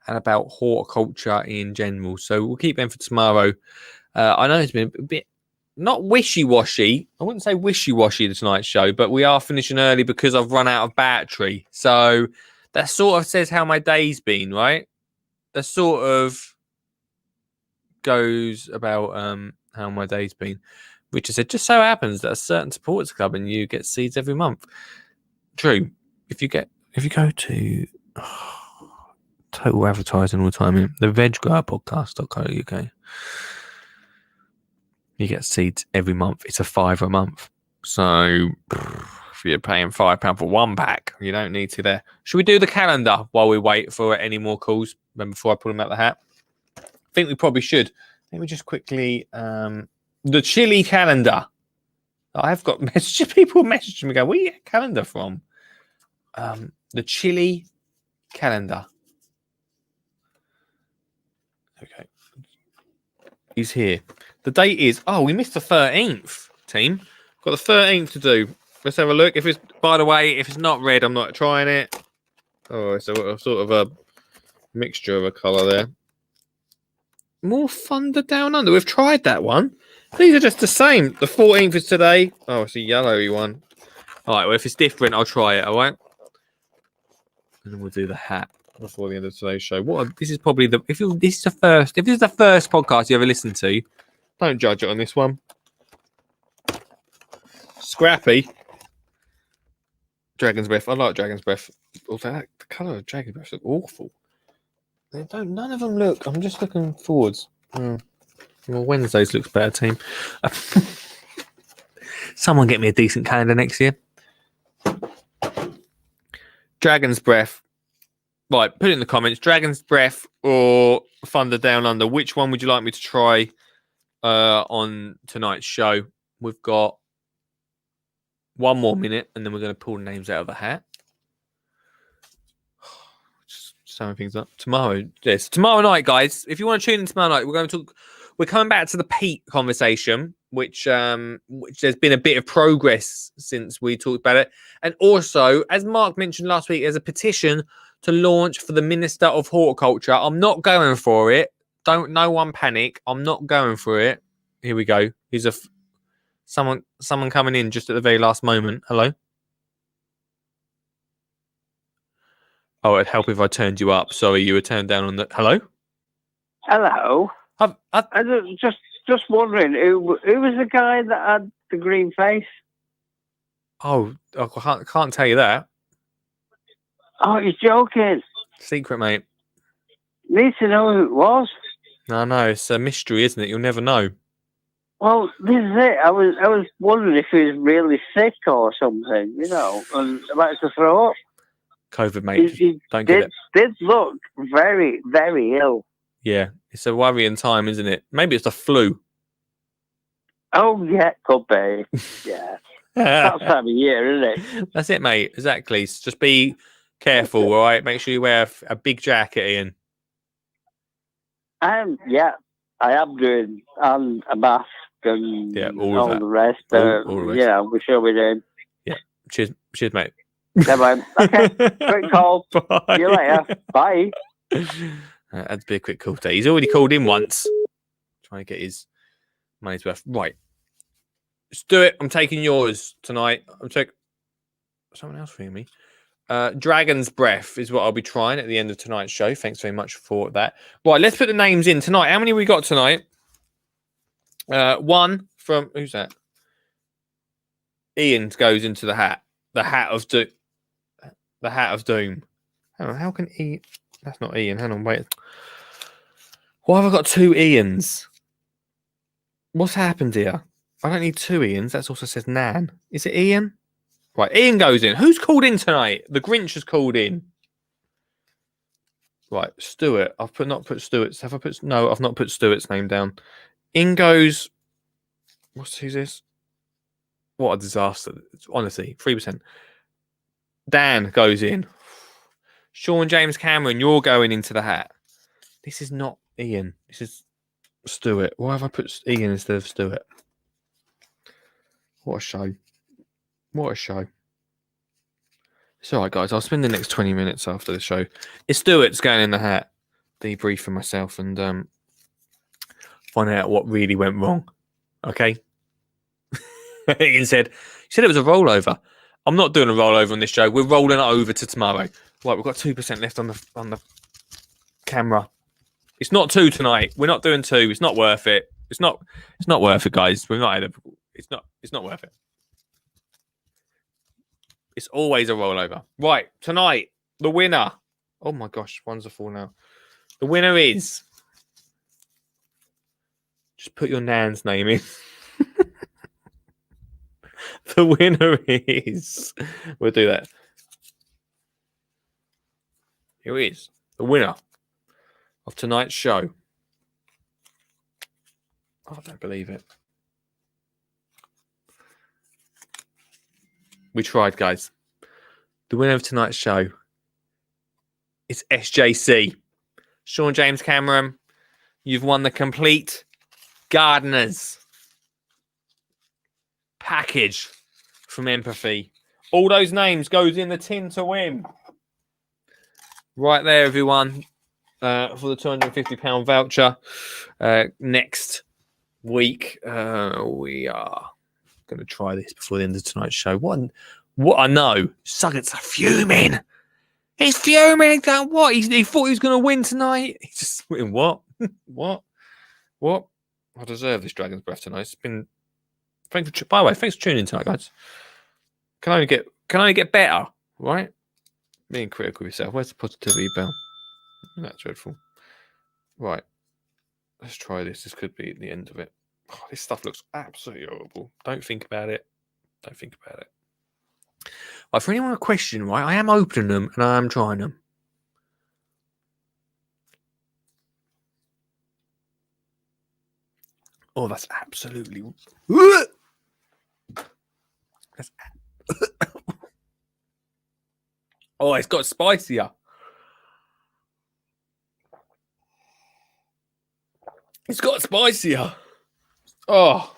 and about horticulture in general. So we'll keep them for tomorrow. I know it's been a bit not wishy-washy. I wouldn't say wishy-washy the tonight's show, but we are finishing early because I've run out of battery. So that sort of says how my day's been, right? That sort of goes about how my day's been. Richard said, just so happens that a certain supporters club and you get seeds every month. True. If you go to total advertising all the time, the veggrowpodcast.co.uk, you get seeds every month. It's a £5 a month. So if you're paying £5 for 1 pack, you don't need to there. Should we do the calendar while we wait for any more calls before I pull them out the hat? I think we probably should. Let me just quickly the chili calendar. I've got messages. People messaging me, go, where you get a calendar from? The chili calendar. Okay. He's here. The date is, we missed the 13th, team. Got the 13th to do. Let's have a look. If it's, by the way, if it's not red, I'm not trying it. Oh, it's a sort of a mixture of a colour there. More Thunder Down Under. We've tried that one. These are just the same. The 14th is today. Oh, it's a yellowy one. All right, well, if it's different, I'll try it, all right? And then we'll do the hat before the end of today's show. This is probably if this is the first podcast you ever listened to, don't judge it on this one. Scrappy. Dragon's Breath. I like Dragon's Breath. Although the colour of Dragon's Breath is awful. None of them look. I'm just looking forwards. Well, Wednesdays looks better, team. Someone get me a decent calendar next year. Dragon's Breath. Right, put it in the comments. Dragon's Breath or Thunder Down Under. Which one would you like me to try on tonight's show? We've got 1 more minute, and then we're going to pull names out of the hat. Just summing things up. Tomorrow night, guys. If you want to tune in tomorrow night, we're coming back to the peat conversation, which there's been a bit of progress since we talked about it. And also, as Mark mentioned last week, there's a petition to launch for the Minister of Horticulture. I'm not going for it. No one panic. I'm not going for it. Here we go. Here's someone coming in just at the very last moment. Hello. Oh, it'd help if I turned you up. Sorry, you were turned down on the. Hello. Hello. I've, I just wondering who was the guy that had the green face? I can't tell you that. Oh, you're joking. Secret, mate. Need to know who it was. No, it's a mystery, isn't it? You'll never know. Well, this is it. I was wondering if he was really sick or something, you know, and about to throw up. COVID, mate. He Don't get it. did look very, very ill. Yeah, it's a worrying time, isn't it? Maybe it's the flu. Oh, yeah, could be. Yeah. That time of year, isn't it? That's it, mate. Exactly. So just be careful, all right? Make sure you wear a big jacket, Ian. Yeah, I am doing a mask and all the rest. All the rest. Yeah, we're sure we're doing. Yeah. Cheers, mate. Never mind. Okay, quick call. Bye. See you later. Bye. That'd be a quick call today. He's already called in once. Trying to get his money's worth. Right. Let's do it. I'm taking yours tonight. I'm taking someone else for me. Dragon's Breath is what I'll be trying at the end of tonight's show. Thanks very much for that. Right, let's put the names in tonight. How many we got tonight? One from who's that? Ian goes into the hat. The hat of doom. The hat of doom. Hang on, how can Ian? That's not Ian. Hang on, wait. Why have I got two Ians? What's happened here? I don't need two Ians. That also says Nan. Is it Ian? Right, Ian goes in. Who's called in tonight? The Grinch has called in. Right, Stuart. I've not put Stuart's. Have I put? No, I've not put Stuart's name down. In goes. Who's this? What a disaster! Honestly, 3%. Dan goes in. Sean James Cameron, you're going into the hat. This is not Ian. This is Stuart. Why have I put Ian instead of Stuart? What a show. What a show. It's all right, guys. I'll spend the next 20 minutes after the show. It's Stuart's going in the hat. Debrief for myself and find out what really went wrong. Okay? Ian said it was a rollover. I'm not doing a rollover on this show. We're rolling it over to tomorrow. Right, we've got 2% left on the camera. It's not 2 tonight. We're not doing 2. It's not worth it. It's not worth it, guys. We've not had it's not worth it. It's always a rollover. Right, tonight, the winner. Oh my gosh, one's a 4 now. The winner is. Just put your Nan's name in. The winner is. We'll do that. Here he is. The winner of tonight's show. Oh, I don't believe it. We tried, guys. The winner of tonight's show is SJC. Sean James Cameron, you've won the complete Gardeners package from Empathy. All those names goes in the tin to win. Right there, everyone, for the £250 voucher. Next week, we are going to try this before the end of tonight's show. What I know, Suggett's fuming. He's fuming. What? He thought he was going to win tonight. He's just win what? What? I deserve this Dragon's Breath tonight. It's been. By the way, thanks for tuning in tonight, guys. Can only get better, right? Being critical of yourself. Where's the positivity bell? That's dreadful. Right. Let's try this. This could be the end of it. Oh, this stuff looks absolutely horrible. Don't think about it. Right, for anyone with a question, right, I am opening them and I am trying them. Oh, that's absolutely... Oh, it's got spicier. It's got spicier. Oh.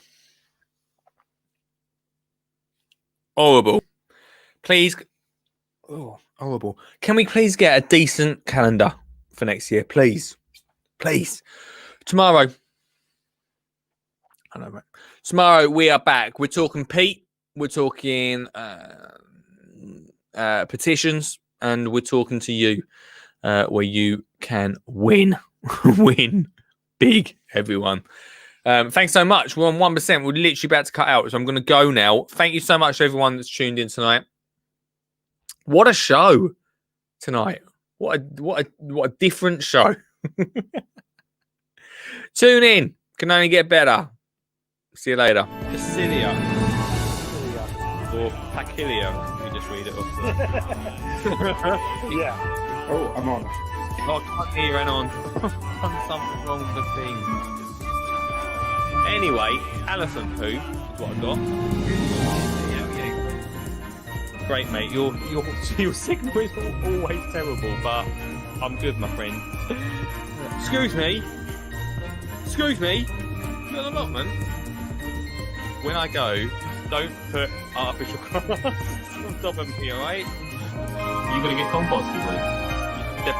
Horrible. Please. Oh, horrible. Can we please get a decent calendar for next year? Please. Tomorrow. I know, right? Tomorrow we are back. We're talking Pete. We're talking petitions. and we're talking to you where you can win. Win big, everyone. Thanks so much. We're on 1%. We're literally about to cut out, so I'm going to go now. Thank you so much to everyone that's tuned in tonight. What a show tonight. What a different show. Tune in. Can only get better. See you later. Facilia. Or Pacilia. You just read it off the... Yeah. Oh, I'm on. Oh, I can't hear you, on. Something wrong with the thing. Anyway, elephant poo is what I got. Yeah. Great, mate. Your signal is always terrible, but I'm good, my friend. Excuse me. You're an allotment. When I go, don't put artificial grass on top of me, alright? You gonna get composted, Luke? The